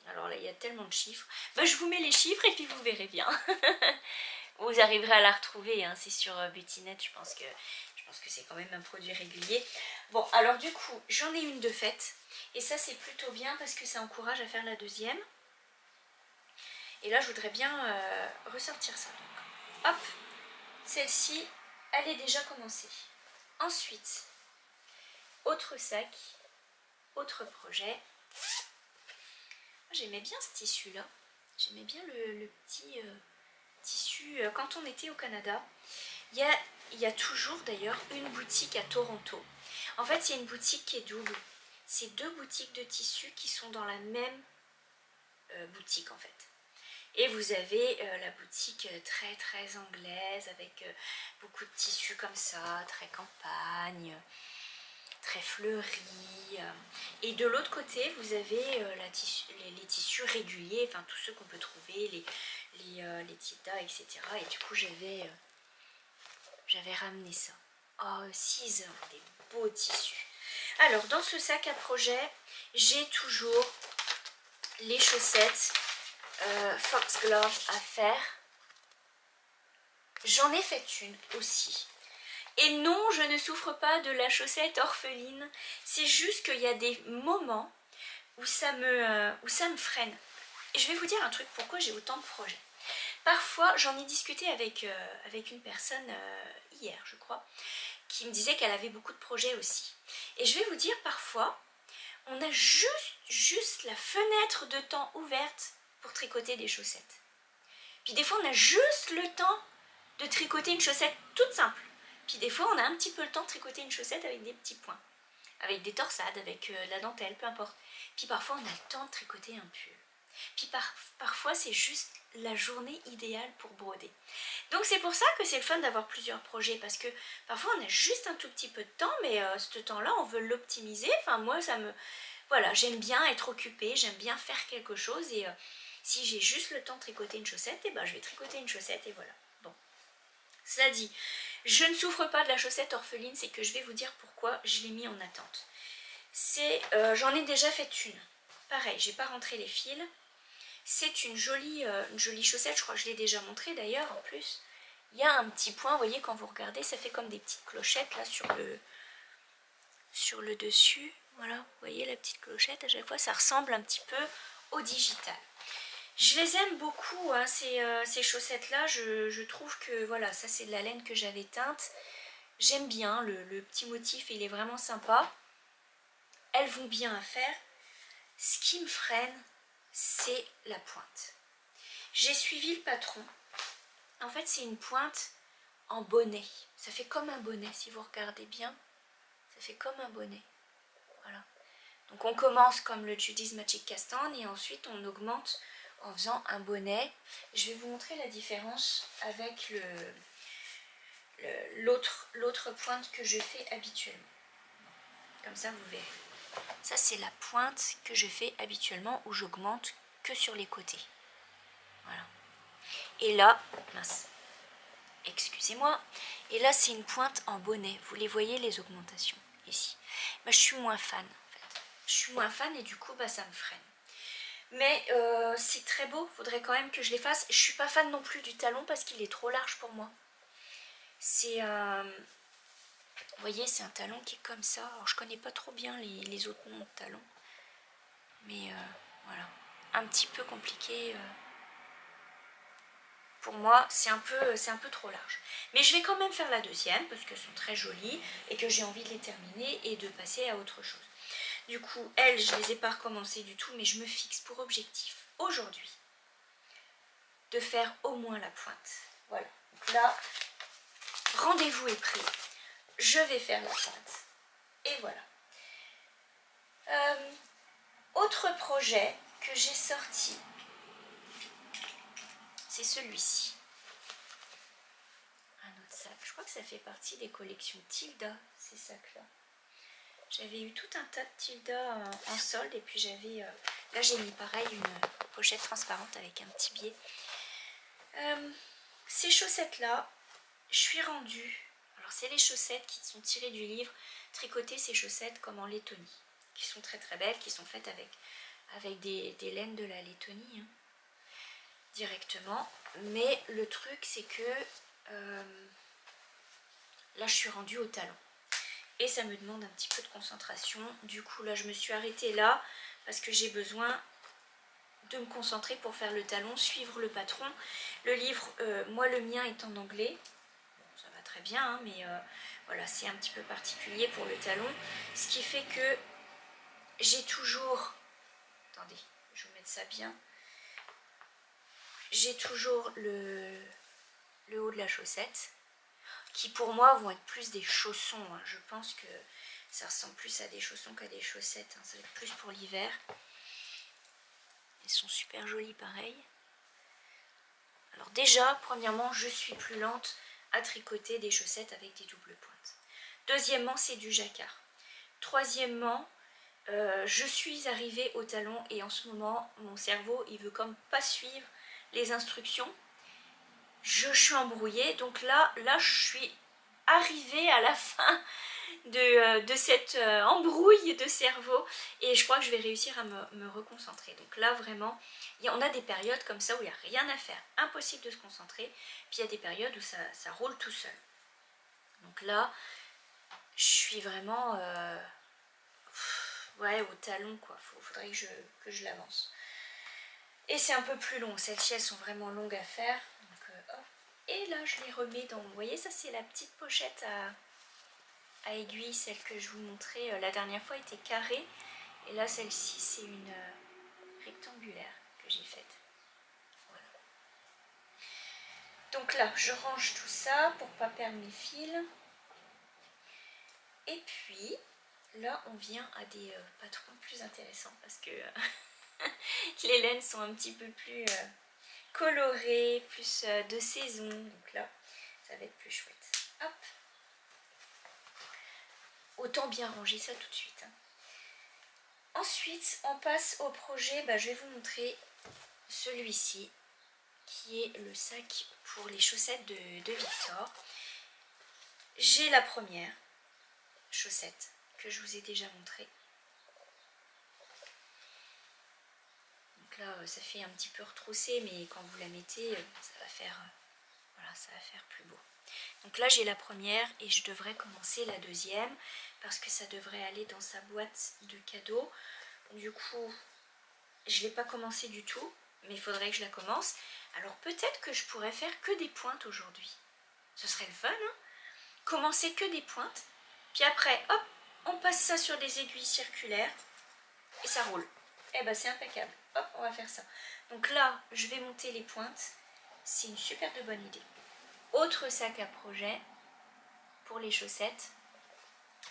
S1: Alors là, il y a tellement de chiffres. Je vous mets les chiffres et puis vous verrez bien. Vous arriverez à la retrouver, hein, c'est sur Butinette, je pense que c'est quand même un produit régulier. Bon, alors du coup, j'en ai une de faite. Et ça, c'est plutôt bien parce que ça encourage à faire la deuxième. Et là, je voudrais bien ressortir ça. Donc, hop, celle-ci, elle est déjà commencée. Ensuite, autre sac, autre projet. J'aimais bien ce tissu-là. J'aimais bien le petit... tissu. Quand on était au Canada, il y a toujours d'ailleurs une boutique à Toronto. En fait, c'est une boutique qui est double. C'est 2 boutiques de tissus qui sont dans la même boutique en fait. Et vous avez la boutique très très anglaise avec beaucoup de tissus comme ça, très campagne, très fleuri. Et de l'autre côté, vous avez les tissus réguliers, enfin tous ceux qu'on peut trouver, les Tita, etc. Et du coup, j'avais ramené ça. Oh, 6 ans, des beaux tissus. Alors, dans ce sac à projet, j'ai toujours les chaussettes Foxglove à faire. J'en ai fait une aussi. Et non, je ne souffre pas de la chaussette orpheline. C'est juste qu'il y a des moments où ça me freine. Et je vais vous dire un truc, pourquoi j'ai autant de projets. Parfois, j'en ai discuté avec une personne hier, je crois, qui me disait qu'elle avait beaucoup de projets aussi. Et je vais vous dire, parfois, on a juste la fenêtre de temps ouverte pour tricoter des chaussettes. Puis des fois, on a juste le temps de tricoter une chaussette toute simple. Puis des fois, on a un petit peu le temps de tricoter une chaussette avec des petits points, avec des torsades, avec la dentelle, peu importe. Puis parfois, on a le temps de tricoter un pull. Puis parfois, c'est juste la journée idéale pour broder. Donc c'est pour ça que c'est le fun d'avoir plusieurs projets, parce que parfois, on a juste un tout petit peu de temps, mais ce temps-là, on veut l'optimiser. Enfin, moi, voilà, j'aime bien être occupée, j'aime bien faire quelque chose, et si j'ai juste le temps de tricoter une chaussette, et ben, je vais tricoter une chaussette, et voilà. Bon, cela dit, je ne souffre pas de la chaussette orpheline, c'est que je vais vous dire pourquoi je l'ai mis en attente. J'en ai déjà fait une. Pareil, j'ai pas rentré les fils. C'est une jolie chaussette, je crois que je l'ai déjà montré d'ailleurs en plus. Il y a un petit point, vous voyez, quand vous regardez, ça fait comme des petites clochettes là sur le dessus. Voilà, vous voyez la petite clochette, à chaque fois ça ressemble un petit peu au digital. Je les aime beaucoup, hein, ces chaussettes-là. Je trouve que voilà, ça c'est de la laine que j'avais teinte. J'aime bien, le petit motif, il est vraiment sympa. Elles vont bien à faire. Ce qui me freine, c'est la pointe. J'ai suivi le patron. En fait, c'est une pointe en bonnet. Ça fait comme un bonnet, si vous regardez bien. Ça fait comme un bonnet. Voilà. Donc on commence comme le Judy's Magic Cast On et ensuite on augmente en faisant un bonnet. Je vais vous montrer la différence avec l'autre pointe que je fais habituellement. Comme ça, vous verrez. Ça, c'est la pointe que je fais habituellement où j'augmente que sur les côtés. Voilà. Et là, mince, excusez-moi. Et là, c'est une pointe en bonnet. Vous les voyez, les augmentations, ici. Bah, je suis moins fan, en fait. Je suis moins fan et du coup, bah, ça me freine. Mais c'est très beau. Faudrait quand même que je les fasse. Je suis pas fan non plus du talon parce qu'il est trop large pour moi. C'est vous voyez, c'est un talon qui est comme ça. Alors, je connais pas trop bien les autres noms de talons. Mais voilà. Un petit peu compliqué. Pour moi, c'est un peu trop large. Mais je vais quand même faire la deuxième parce qu'elles sont très jolies et que j'ai envie de les terminer et de passer à autre chose. Du coup, elles, je les ai pas recommencées du tout, mais je me fixe pour objectif aujourd'hui de faire au moins la pointe. Voilà. Donc là, rendez-vous est pris. Je vais faire la pointe. Et voilà. Autre projet que j'ai sorti, c'est celui-ci. Un autre sac. Je crois que ça fait partie des collections Tilda, ces sacs-là. J'avais eu tout un tas de Tilda en solde et puis j'avais... là, j'ai mis pareil une pochette transparente avec un petit biais. Ces chaussettes-là, je suis rendue... Alors, c'est les chaussettes qui sont tirées du livre Tricoter ces chaussettes comme en Lettonie, qui sont très très belles, qui sont faites avec des laines de la Lettonie, hein, directement. Mais le truc, c'est que là, je suis rendue au talon. Et ça me demande un petit peu de concentration. Du coup, là, je me suis arrêtée là parce que j'ai besoin de me concentrer pour faire le talon, suivre le patron. Le livre, moi, le mien est en anglais. Ça va très bien, hein, mais voilà, c'est un petit peu particulier pour le talon. Ce qui fait que j'ai toujours... Attendez, je vais vous mettre ça bien. J'ai toujours le haut de la chaussette, qui pour moi vont être plus des chaussons. Hein. Je pense que ça ressemble plus à des chaussons qu'à des chaussettes. Hein. Ça va être plus pour l'hiver. Elles sont super jolies pareil. Alors déjà, premièrement, je suis plus lente à tricoter des chaussettes avec des doubles pointes. Deuxièmement, c'est du jacquard. Troisièmement, je suis arrivée au talon et en ce moment, mon cerveau, il veut comme pas suivre les instructions. Je suis embrouillée, donc là je suis arrivée à la fin de cette embrouille de cerveau et je crois que je vais réussir à me reconcentrer. Donc là vraiment, on a des périodes comme ça où il n'y a rien à faire, impossible de se concentrer, puis il y a des périodes où ça roule tout seul. Donc là, je suis vraiment ouais, au talon quoi, faudrait que je l'avance. Et c'est un peu plus long, celles-ci elles sont vraiment longues à faire. Donc, hop. Et là je les remets dans, vous voyez ça c'est la petite pochette à aiguille, celle que je vous montrais la dernière fois était carrée. Et là celle-ci c'est une rectangulaire que j'ai faite. Voilà. Donc là je range tout ça pour pas perdre mes fils. Et puis là on vient à des patrons plus intéressants parce que... les laines sont un petit peu plus colorées, plus de saison, donc là ça va être plus chouette. Hop. Autant bien ranger ça tout de suite. Hein. Ensuite on passe au projet, je vais vous montrer celui-ci qui est le sac pour les chaussettes de Victor. J'ai la première chaussette que je vous ai déjà montrée. Là ça fait un petit peu retroussé mais quand vous la mettez ça va faire voilà, ça va faire plus beau. Donc là j'ai la première et je devrais commencer la deuxième parce que ça devrait aller dans sa boîte de cadeaux. Du coup je l'ai pas commencé du tout mais il faudrait que je la commence. Alors peut-être que je pourrais faire que des pointes aujourd'hui, ce serait le fun hein, commencer que des pointes puis après hop on passe ça sur des aiguilles circulaires et ça roule. Eh ben c'est impeccable. Hop, on va faire ça. Donc là, je vais monter les pointes. C'est une super de bonne idée. Autre sac à projet pour les chaussettes.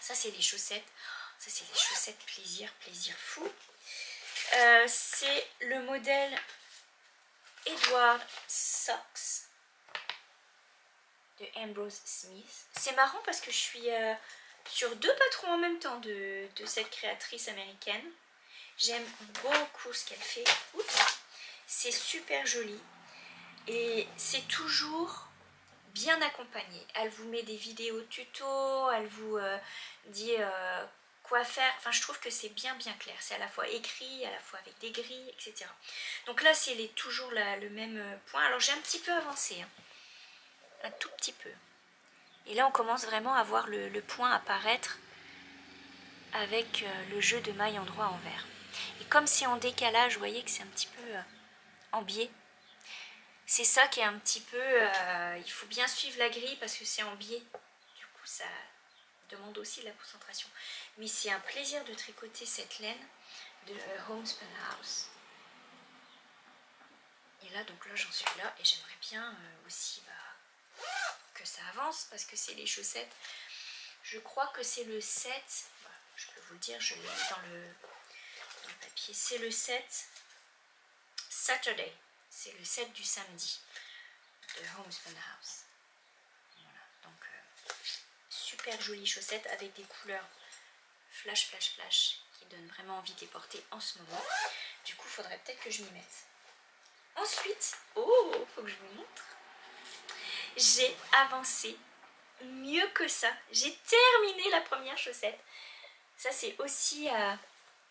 S1: Ça c'est les chaussettes. Ça c'est les chaussettes plaisir, plaisir fou. C'est le modèle Edward Socks de Ambrose Smith. C'est marrant parce que je suis sur 2 patrons en même temps de cette créatrice américaine. J'aime beaucoup ce qu'elle fait. C'est super joli et c'est toujours bien accompagné. Elle vous met des vidéos tuto, elle vous dit quoi faire. Enfin, je trouve que c'est bien clair. C'est à la fois écrit, à la fois avec des grilles, etc. Donc là, c'est toujours le même point. Alors, j'ai un petit peu avancé, hein. Un tout petit peu. Et là, on commence vraiment à voir le point apparaître avec le jeu de mailles endroit envers. Et comme c'est en décalage, vous voyez que c'est un petit peu en biais. C'est ça qui est un petit peu... il faut bien suivre la grille parce que c'est en biais. Du coup, ça demande aussi de la concentration. Mais c'est un plaisir de tricoter cette laine de Homespun House. Et là, donc là, j'en suis là. Et j'aimerais bien aussi que ça avance parce que c'est les chaussettes. Je crois que c'est le 7. Voilà, je peux vous le dire, je l'ai mis dans le papier. C'est le 7 Saturday. C'est le 7 du samedi de Homespun House. Voilà, donc super jolies chaussettes avec des couleurs flash qui donnent vraiment envie de les porter en ce moment. Du coup, il faudrait peut-être que je m'y mette. Ensuite, faut que je vous montre. J'ai avancé mieux que ça. J'ai terminé la première chaussette. Ça, c'est aussi...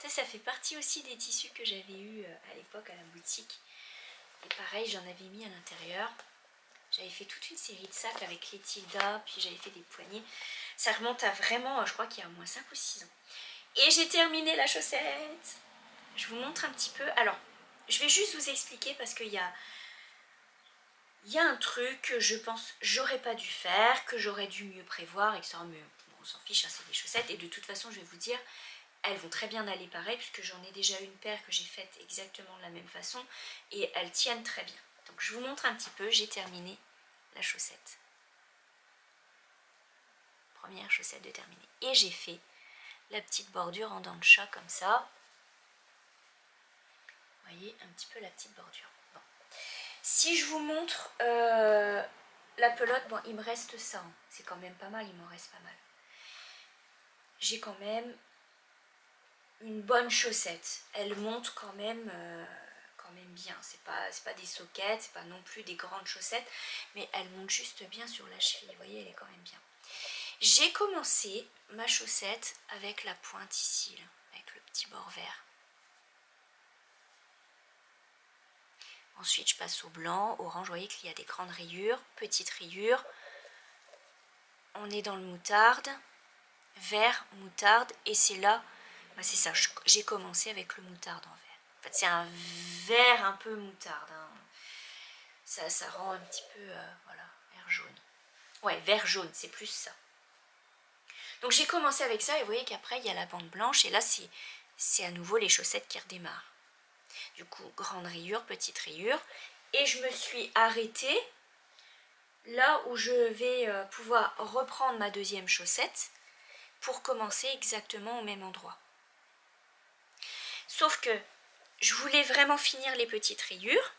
S1: ça fait partie aussi des tissus que j'avais eu à l'époque à la boutique. Et pareil, j'en avais mis à l'intérieur. J'avais fait toute une série de sacs avec les tildas, puis j'avais fait des poignées. Ça remonte à vraiment, je crois qu'il y a au moins 5 ou 6 ans. Et j'ai terminé la chaussette. Je vous montre un petit peu. Alors, je vais juste vous expliquer parce qu'il y a un truc que je pense j'aurais pas dû faire, que j'aurais dû mieux prévoir, etc. Mais bon, on s'en fiche, hein, c'est des chaussettes. Et de toute façon, je vais vous dire, elles vont très bien aller pareil, puisque j'en ai déjà une paire que j'ai faite exactement de la même façon. Et elles tiennent très bien. Donc je vous montre un petit peu, j'ai terminé la chaussette. Première chaussette de terminée. Et j'ai fait la petite bordure en dents de chat comme ça. Vous voyez un petit peu la petite bordure. Bon. Si je vous montre la pelote, bon, il me reste ça. Hein. C'est quand même pas mal, il m'en reste pas mal. J'ai quand même une bonne chaussette. Elle monte quand même bien. C'est pas des soquettes, c'est pas non plus des grandes chaussettes, mais elle monte juste bien sur la cheville. Vous voyez, elle est quand même bien. J'ai commencé ma chaussette avec la pointe ici, là, avec le petit bord vert. Ensuite, je passe au blanc, orange. Vous voyez qu'il y a des grandes rayures, petites rayures. On est dans le moutarde, vert, moutarde, et c'est là, c'est ça, j'ai commencé avec le moutarde en vert. En fait, c'est un vert un peu moutarde. Hein. Ça rend un petit peu, voilà, vert jaune. Ouais, vert jaune, c'est plus ça. Donc j'ai commencé avec ça, et vous voyez qu'après, il y a la bande blanche, et là, c'est à nouveau les chaussettes qui redémarrent. Du coup, grande rayure, petite rayure. Et je me suis arrêtée là où je vais pouvoir reprendre ma deuxième chaussette pour commencer exactement au même endroit. Sauf que je voulais vraiment finir les petites rayures.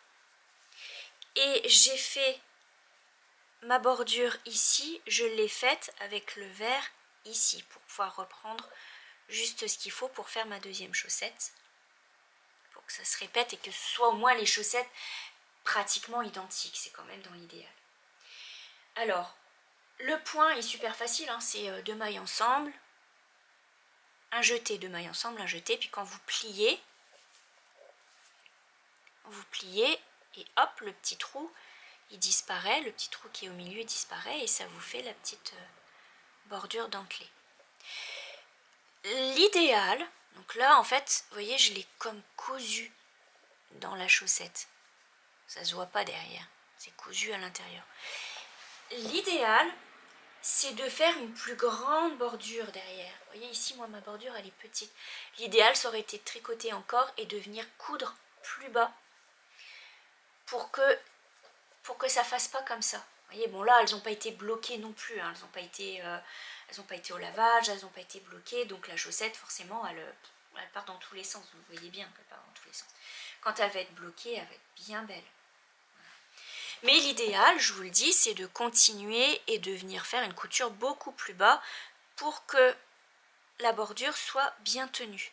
S1: Et j'ai fait ma bordure ici. Je l'ai faite avec le vert ici pour pouvoir reprendre juste ce qu'il faut pour faire ma deuxième chaussette. Que ça se répète et que ce soit au moins les chaussettes pratiquement identiques, c'est quand même dans l'idéal. Alors, le point est super facile, hein, c'est 2 mailles ensemble, un jeté, 2 mailles ensemble, un jeté, puis quand vous pliez et hop, le petit trou, il disparaît, le petit trou qui est au milieu disparaît et ça vous fait la petite bordure dentelée. L'idéal, donc là, en fait, vous voyez, je l'ai comme cousu dans la chaussette. Ça se voit pas derrière, c'est cousu à l'intérieur. L'idéal, c'est de faire une plus grande bordure derrière. Vous voyez ici, moi ma bordure elle est petite. L'idéal ça aurait été de tricoter encore et de venir coudre plus bas pour que ça fasse pas comme ça. Vous voyez, bon là elles n'ont pas été bloquées non plus, hein. Elles n'ont pas été au lavage, elles n'ont pas été bloquées, donc la chaussette forcément elle part dans tous les sens, vous voyez bien qu'elle part dans tous les sens. Quand elle va être bloquée, elle va être bien belle. Mais l'idéal, je vous le dis, c'est de continuer et de venir faire une couture beaucoup plus bas pour que la bordure soit bien tenue.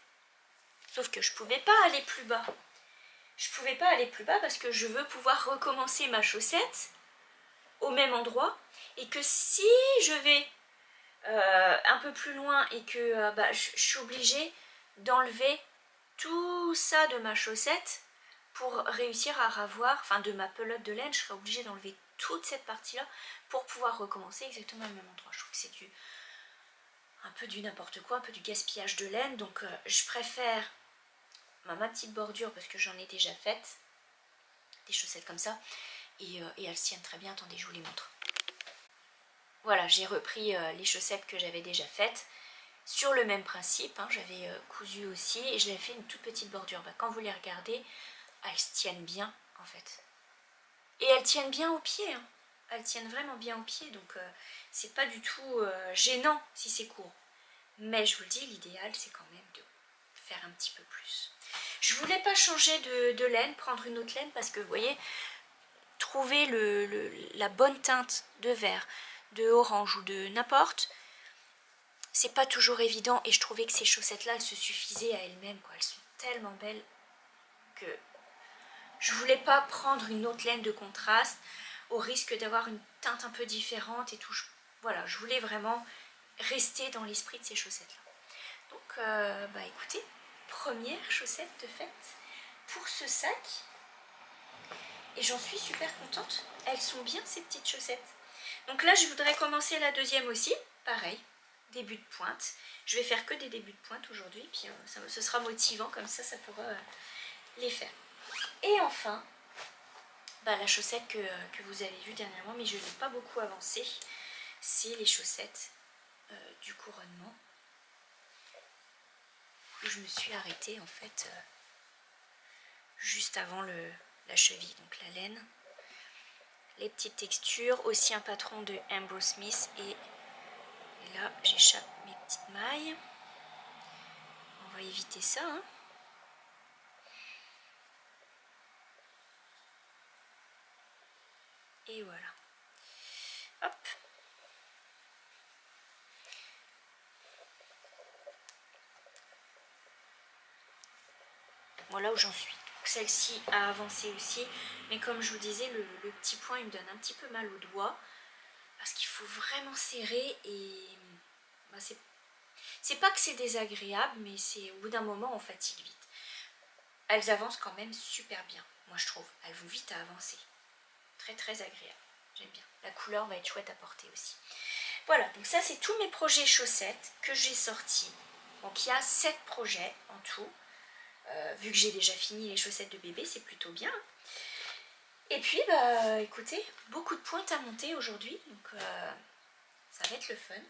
S1: Sauf que je ne pouvais pas aller plus bas. Je ne pouvais pas aller plus bas parce que je veux pouvoir recommencer ma chaussette au même endroit. Et que si je vais un peu plus loin et que je suis obligée d'enlever tout ça de ma chaussette pour réussir à ravoir, enfin de ma pelote de laine, je serais obligée d'enlever toute cette partie-là pour pouvoir recommencer exactement au même endroit. Je trouve que c'est un peu du n'importe quoi, un peu du gaspillage de laine. Donc je préfère ma petite bordure parce que j'en ai déjà faite, des chaussettes comme ça, et elles se tiennent très bien. Attendez, je vous les montre. Voilà, j'ai repris les chaussettes que j'avais déjà faites. Sur le même principe, hein, j'avais cousu aussi et je l'avais fait une toute petite bordure. Quand vous les regardez, elles se tiennent bien en fait. Et elles tiennent bien aux pieds, hein. Elles tiennent vraiment bien aux pieds, donc c'est pas du tout gênant si c'est court. Mais je vous le dis, l'idéal c'est quand même de faire un petit peu plus. Je voulais pas changer de laine, prendre une autre laine parce que vous voyez, trouver la bonne teinte de vert, de orange ou de n'importe, c'est pas toujours évident. Et je trouvais que ces chaussettes là elles se suffisaient à elles-mêmes, quoi. Elles sont tellement belles que je voulais pas prendre une autre laine de contraste au risque d'avoir une teinte un peu différente et tout. Voilà, je voulais vraiment rester dans l'esprit de ces chaussettes là. Donc écoutez, première chaussette de fête pour ce sac et j'en suis super contente. Elles sont bien ces petites chaussettes. Donc là je voudrais commencer la deuxième aussi, pareil, début de pointe. Je vais faire que des débuts de pointe aujourd'hui, puis ce sera motivant, comme ça pourra les faire. Et enfin, la chaussette que vous avez vue dernièrement, mais je n'ai pas beaucoup avancé, c'est les chaussettes du couronnement, où je me suis arrêtée en fait juste avant la cheville, donc la laine. Les petites textures, aussi un patron de Ambrose Smith et là j'échappe mes petites mailles. On va éviter ça, hein. Et voilà. Hop. Voilà où j'en suis. Celle-ci a avancé aussi, mais comme je vous disais, le petit point il me donne un petit peu mal au doigt parce qu'il faut vraiment serrer et c'est pas que c'est désagréable, mais c'est au bout d'un moment on fatigue vite. Elles avancent quand même super bien, moi je trouve. Elles vont vite à avancer. Très très agréable, j'aime bien. La couleur va être chouette à porter aussi. Voilà, donc ça c'est tous mes projets chaussettes que j'ai sortis. Donc il y a 7 projets en tout. Vu que j'ai déjà fini les chaussettes de bébé, c'est plutôt bien. Et puis, écoutez, beaucoup de pointes à monter aujourd'hui. Donc, ça va être le fun.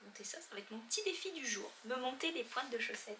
S1: Monter ça va être mon petit défi du jour. Me monter des pointes de chaussettes.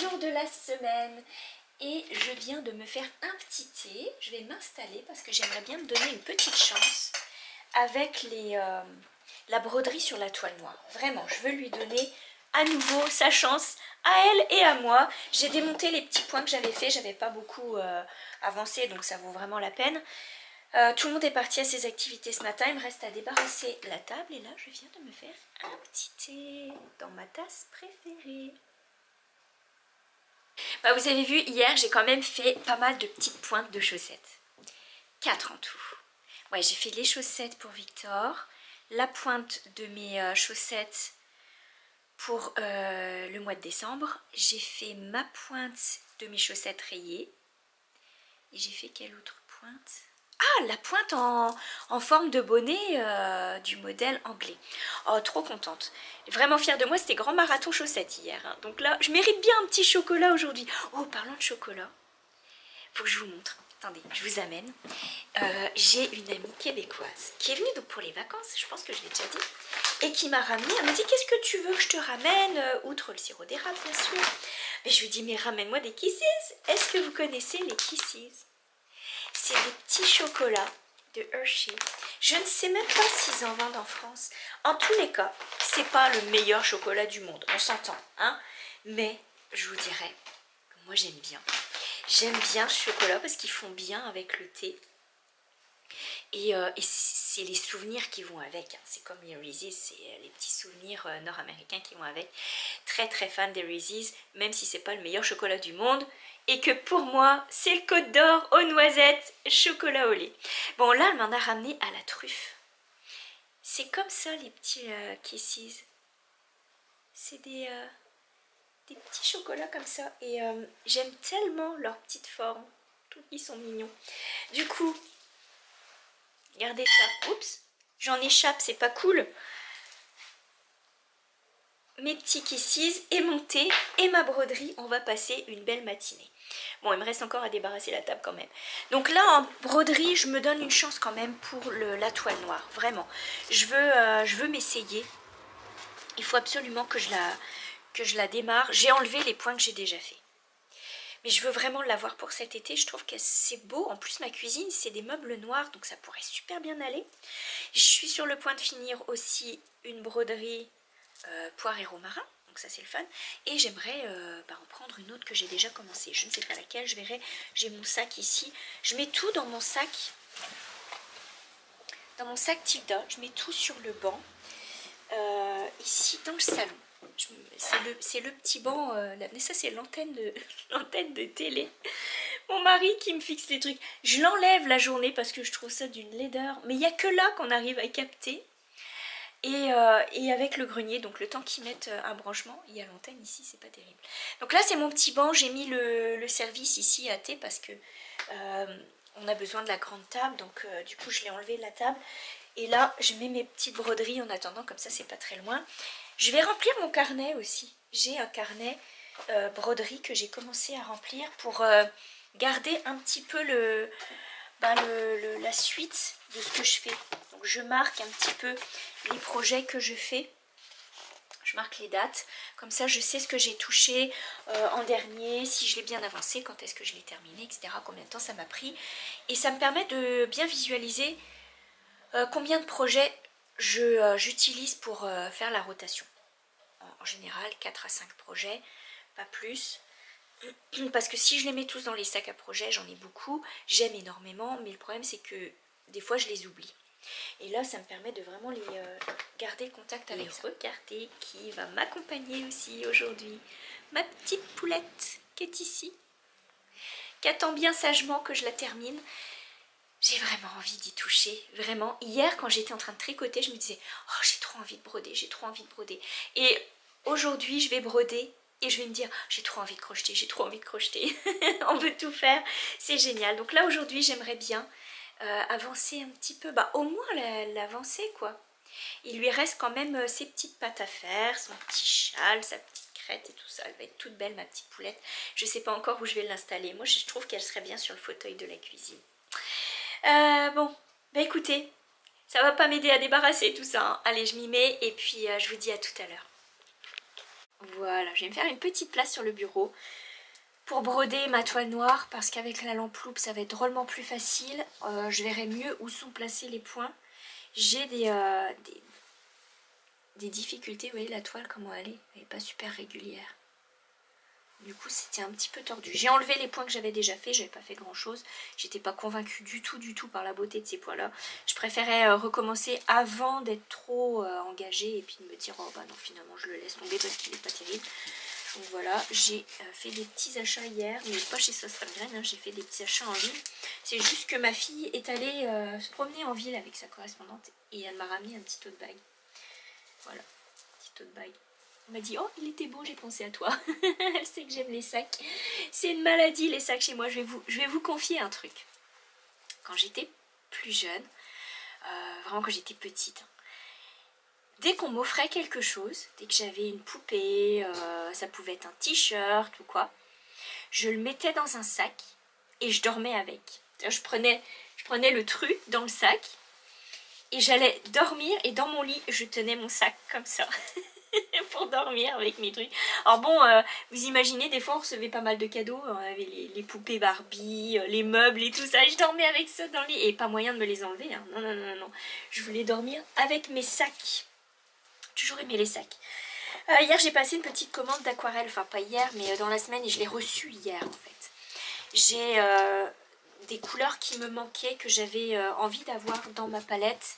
S2: jour de la semaine et je viens de me faire un petit thé. Je vais m'installer parce que j'aimerais bien me donner une petite chance avec la broderie sur la toile noire. Vraiment, je veux lui donner à nouveau sa chance à elle et à moi. J'ai démonté les petits points que j'avais fait, j'avais pas beaucoup avancé donc ça vaut vraiment la peine. Tout le monde est parti à ses activités ce matin, il me reste à débarrasser la table et là je viens de me faire un petit thé dans ma tasse préférée. Bah, vous avez vu, hier j'ai quand même fait pas mal de petites pointes de chaussettes. 4 en tout. Ouais, j'ai fait les chaussettes pour Victor, la pointe de mes chaussettes pour le mois de décembre. J'ai fait ma pointe de mes chaussettes rayées. Et j'ai fait quelle autre pointe? Ah, la pointe en forme de bonnet du modèle anglais. Oh, trop contente. Vraiment fière de moi, c'était grand marathon chaussettes hier. Hein. Donc là, je mérite bien un petit chocolat aujourd'hui. Oh, parlant de chocolat, faut que je vous montre. Attendez, je vous amène. J'ai une amie québécoise qui est venue donc pour les vacances, je pense que je l'ai déjà dit, et qui m'a ramené. Elle m'a dit, qu'est-ce que tu veux que je te ramène? Outre le sirop d'érable, bien sûr. Mais je lui dis, mais ramène-moi des Kisses. Est-ce que vous connaissez les Kisses? C'est des petits chocolats de Hershey. Je ne sais même pas s'ils en vendent en France. En tous les cas, c'est pas le meilleur chocolat du monde, on s'entend, hein. Mais je vous dirais que moi j'aime bien. J'aime bien ce chocolat parce qu'ils font bien avec le thé. Et c'est les souvenirs qui vont avec. Hein. C'est comme les Reese's, c'est les petits souvenirs nord-américains qui vont avec. Très très fan des Reese's, même si c'est pas le meilleur chocolat du monde. Et que pour moi, c'est le Côte d'Or aux noisettes, chocolat au lait. Bon, là, elle m'en a ramené à la truffe. C'est comme ça, les petits Kisses. C'est des petits chocolats comme ça. Et j'aime tellement leur petite forme. Ils sont mignons. Du coup, regardez ça. Oups, j'en échappe, c'est pas cool. Mes petits Kisses et mon thé et ma broderie, on va passer une belle matinée. Bon, il me reste encore à débarrasser la table quand même. Donc là, en broderie, je me donne une chance quand même pour la toile noire. Vraiment, je veux m'essayer. Il faut absolument que je la démarre. J'ai enlevé les points que j'ai déjà fait. Mais je veux vraiment l'avoir pour cet été. Je trouve que c'est beau. En plus, ma cuisine, c'est des meubles noirs, donc ça pourrait super bien aller. Je suis sur le point de finir aussi une broderie poire et romarin, donc ça c'est le fun, et j'aimerais en prendre une autre que j'ai déjà commencé, je ne sais pas laquelle, je verrai. J'ai mon sac ici, je mets tout dans mon sac Tilda, je mets tout sur le banc ici dans le salon. C'est le petit banc, mais ça c'est l'antenne de télé. Mon mari qui me fixe les trucs, je l'enlève la journée parce que je trouve ça d'une laideur, mais il n'y a que là qu'on arrive à capter. Et avec le grenier, donc le temps qu'ils mettent un branchement, il y a l'antenne ici, c'est pas terrible. Donc là c'est mon petit banc, j'ai mis le service ici à thé parce que on a besoin de la grande table, donc du coup je l'ai enlevé de la table. Et là je mets mes petites broderies en attendant, comme ça c'est pas très loin. Je vais remplir mon carnet aussi. J'ai un carnet broderie que j'ai commencé à remplir pour garder un petit peu la suite de ce que je fais. Donc je marque un petit peu les projets que je fais. Je marque les dates. Comme ça je sais ce que j'ai touché en dernier, si je l'ai bien avancé, quand est-ce que je l'ai terminé, etc. Combien de temps ça m'a pris. Et ça me permet de bien visualiser combien de projets j'utilise pour faire la rotation. En général 4 à 5 projets, pas plus. Parce que si je les mets tous dans les sacs à projets, j'en ai beaucoup, j'aime énormément, mais le problème c'est que des fois je les oublie. Et là ça me permet de vraiment les garder contact avec ça. Regardez qui va m'accompagner aussi aujourd'hui. Ma petite poulette qui est ici, qui attend bien sagement que je la termine. J'ai vraiment envie d'y toucher, vraiment. Hier quand j'étais en train de tricoter, je me disais « Oh j'ai trop envie de broder, j'ai trop envie de broder ». Et aujourd'hui je vais broder. Et je vais me dire, j'ai trop envie de crocheter, j'ai trop envie de crocheter. On veut tout faire, c'est génial. Donc là aujourd'hui j'aimerais bien avancer un petit peu, au moins l'avancer quoi. Il lui reste quand même ses petites pattes à faire, son petit châle, sa petite crête et tout ça. Elle va être toute belle ma petite poulette. Je sais pas encore où je vais l'installer. Moi je trouve qu'elle serait bien sur le fauteuil de la cuisine. Bon, écoutez, ça va pas m'aider à débarrasser tout ça. Hein. Allez, je m'y mets et puis je vous dis à tout à l'heure.
S1: Voilà, je vais me faire une petite place sur le bureau pour broder ma toile noire parce qu'avec la lampe loupe ça va être drôlement plus facile. Je verrai mieux où sont placés les points. J'ai des difficultés, vous voyez la toile comment elle est pas super régulière. Du coup c'était un petit peu tordu. J'ai enlevé les points que j'avais déjà fait, j'avais pas fait grand chose. J'étais pas convaincue du tout par la beauté de ces points là. Je préférais recommencer avant d'être trop engagée et puis de me dire oh bah non finalement je le laisse tomber parce qu'il est pas terrible. Donc voilà, j'ai fait des petits achats hier, mais pas chez Sauce Graine, hein, j'ai fait des petits achats en ligne. C'est juste que ma fille est allée se promener en ville avec sa correspondante et elle m'a ramené un petit tote bag. Voilà, petit tote bag. Elle m'a dit oh il était beau, j'ai pensé à toi. Elle sait que j'aime les sacs. C'est une maladie les sacs chez moi. Je vais vous confier un truc. Quand j'étais plus jeune, vraiment quand j'étais petite, dès qu'on m'offrait quelque chose, dès que j'avais une poupée, ça pouvait être un t-shirt ou quoi, je le mettais dans un sac et je dormais avec. Je prenais le truc dans le sac et j'allais dormir et dans mon lit je tenais mon sac comme ça. Pour dormir avec mes trucs. Alors bon, vous imaginez, des fois on recevait pas mal de cadeaux, on avait les poupées Barbie, les meubles et tout ça, je dormais avec ça dans le lit, et pas moyen de me les enlever, hein. Non, je voulais dormir avec mes sacs. Toujours aimé les sacs. Hier j'ai passé une petite commande d'aquarelle, enfin pas hier, mais dans la semaine, et je l'ai reçue hier en fait. J'ai des couleurs qui me manquaient, que j'avais envie d'avoir dans ma palette.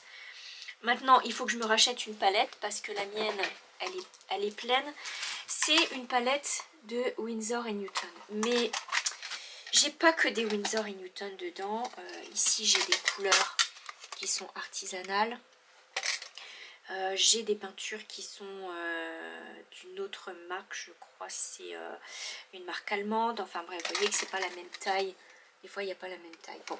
S1: Maintenant, il faut que je me rachète une palette parce que la mienne, elle est pleine. C'est une palette de Winsor & Newton. Mais j'ai pas que des Winsor & Newton dedans. Ici, j'ai des couleurs qui sont artisanales. J'ai des peintures qui sont d'une autre marque, je crois. C'est une marque allemande. Enfin bref, vous voyez que c'est pas la même taille. Des fois, il n'y a pas la même taille. Bon.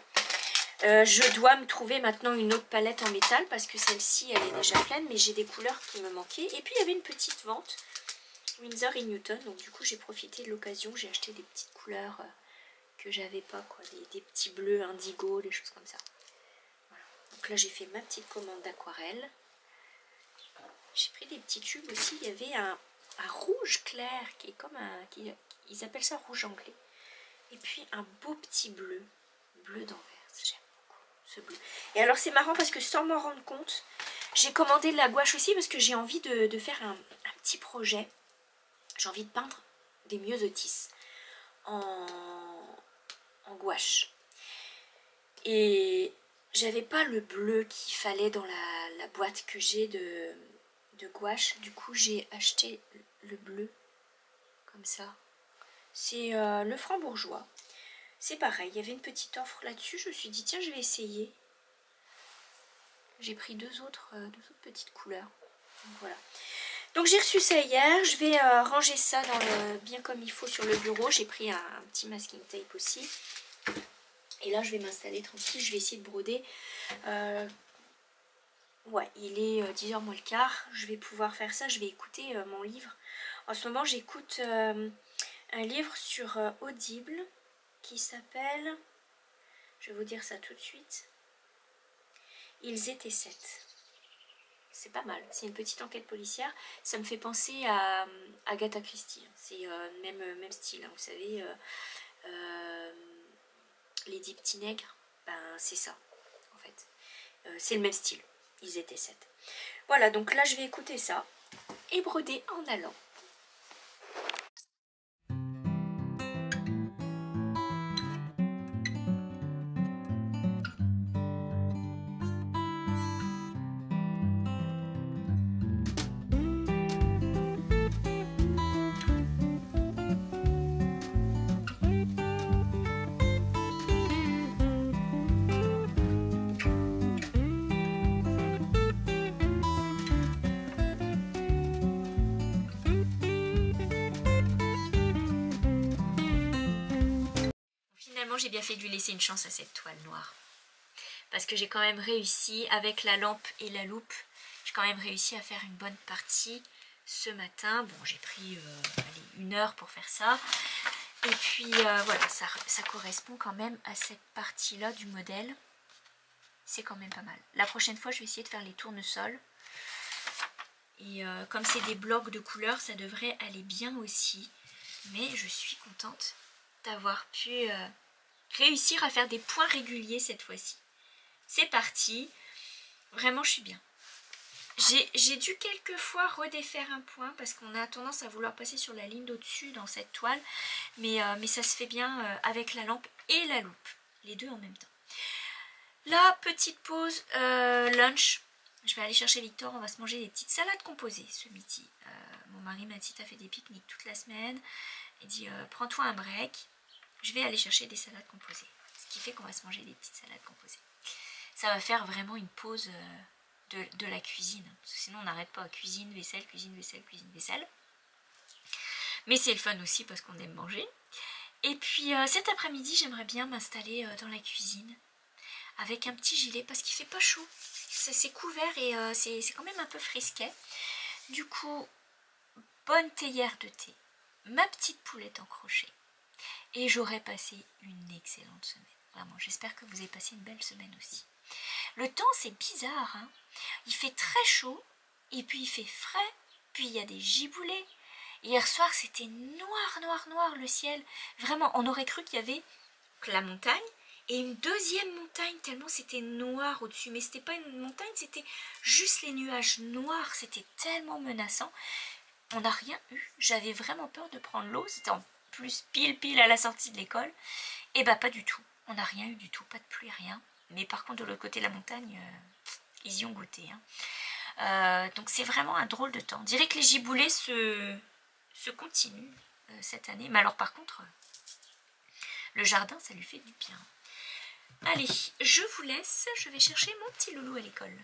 S1: Je dois me trouver maintenant une autre palette en métal parce que celle-ci elle est déjà pleine, mais j'ai des couleurs qui me manquaient. Et puis il y avait une petite vente Winsor & Newton, donc du coup j'ai profité de l'occasion, j'ai acheté des petites couleurs que j'avais pas, quoi, des petits bleus indigo, des choses comme ça. Voilà. Donc là j'ai fait ma petite commande d'aquarelle. J'ai pris des petits tubes aussi, il y avait un rouge clair qui est comme un... ils appellent ça rouge anglais. Et puis un beau petit bleu d'Anvers, j'aime. Ce bleu. Et alors c'est marrant parce que sans m'en rendre compte, j'ai commandé de la gouache aussi parce que j'ai envie de faire un petit projet. J'ai envie de peindre des myosotis en gouache. Et j'avais pas le bleu qu'il fallait dans la boîte que j'ai de gouache. Du coup j'ai acheté le bleu comme ça. C'est le Franc-Bourgeois. C'est pareil, il y avait une petite offre là-dessus, je me suis dit tiens je vais essayer. J'ai pris deux autres petites couleurs. Donc, voilà. Donc j'ai reçu ça hier, je vais ranger ça bien comme il faut sur le bureau. J'ai pris un petit masking tape aussi. Et là je vais m'installer tranquille, je vais essayer de broder. Ouais, il est 10h moins le quart, je vais pouvoir faire ça, je vais écouter mon livre. En ce moment j'écoute un livre sur Audible qui s'appelle, je vais vous dire ça tout de suite, Ils étaient 7. C'est pas mal, c'est une petite enquête policière. Ça me fait penser à Agatha Christie. C'est même style, hein. Vous savez, Les 10 petits nègres, ben, c'est ça en fait. C'est le même style, Ils étaient 7. Voilà, donc là je vais écouter ça et broder en allant. J'ai bien fait de lui laisser une chance à cette toile noire parce que j'ai quand même réussi avec la lampe et la loupe, j'ai quand même réussi à faire une bonne partie ce matin. Bon, j'ai pris allez, 1 heure pour faire ça et puis voilà, ça correspond quand même à cette partie là du modèle. C'est quand même pas mal. La prochaine fois je vais essayer de faire les tournesols Et comme c'est des blocs de couleurs, ça devrait aller bien aussi. Mais je suis contente d'avoir pu réussir à faire des points réguliers cette fois-ci. C'est parti. Vraiment, je suis bien. J'ai dû quelques fois redéfaire un point parce qu'on a tendance à vouloir passer sur la ligne d'au-dessus dans cette toile. Mais ça se fait bien avec la lampe et la loupe. Les deux en même temps. La petite pause lunch. Je vais aller chercher Victor, on va se manger des petites salades composées ce midi. Mon mari m'a dit, t'as fait des pique-niques toute la semaine. Il dit, prends-toi un break. Je vais aller chercher des salades composées. Ce qui fait qu'on va se manger des petites salades composées. Ça va faire vraiment une pause de la cuisine. Parce que sinon on n'arrête pas. Cuisine, vaisselle, cuisine, vaisselle, cuisine, vaisselle. Mais c'est le fun aussi parce qu'on aime manger. Et puis cet après-midi, j'aimerais bien m'installer dans la cuisine. Avec un petit gilet parce qu'il fait pas chaud. C'est couvert et c'est quand même un peu frisquet. Du coup, bonne théière de thé, ma petite poulette en crochet. Et j'aurai passé une excellente semaine. Vraiment, j'espère que vous avez passé une belle semaine aussi. Le temps, c'est bizarre. Hein, il fait très chaud et puis il fait frais. Puis il y a des giboulées. Hier soir, c'était noir, noir, noir le ciel. Vraiment, on aurait cru qu'il y avait que la montagne. Et une deuxième montagne, tellement c'était noir au-dessus. Mais c'était pas une montagne, c'était juste les nuages noirs. C'était tellement menaçant. On n'a rien eu. J'avais vraiment peur de prendre l'eau. C'était en plus pile à la sortie de l'école. Et bah pas du tout. On n'a rien eu du tout. Pas de pluie, rien. Mais par contre, de l'autre côté de la montagne, ils y ont goûté. Hein. Donc c'est vraiment un drôle de temps. On dirait que les giboulées se continuent cette année. Mais alors par contre, le jardin, ça lui fait du bien. Allez, je vous laisse, je vais chercher mon petit loulou à l'école.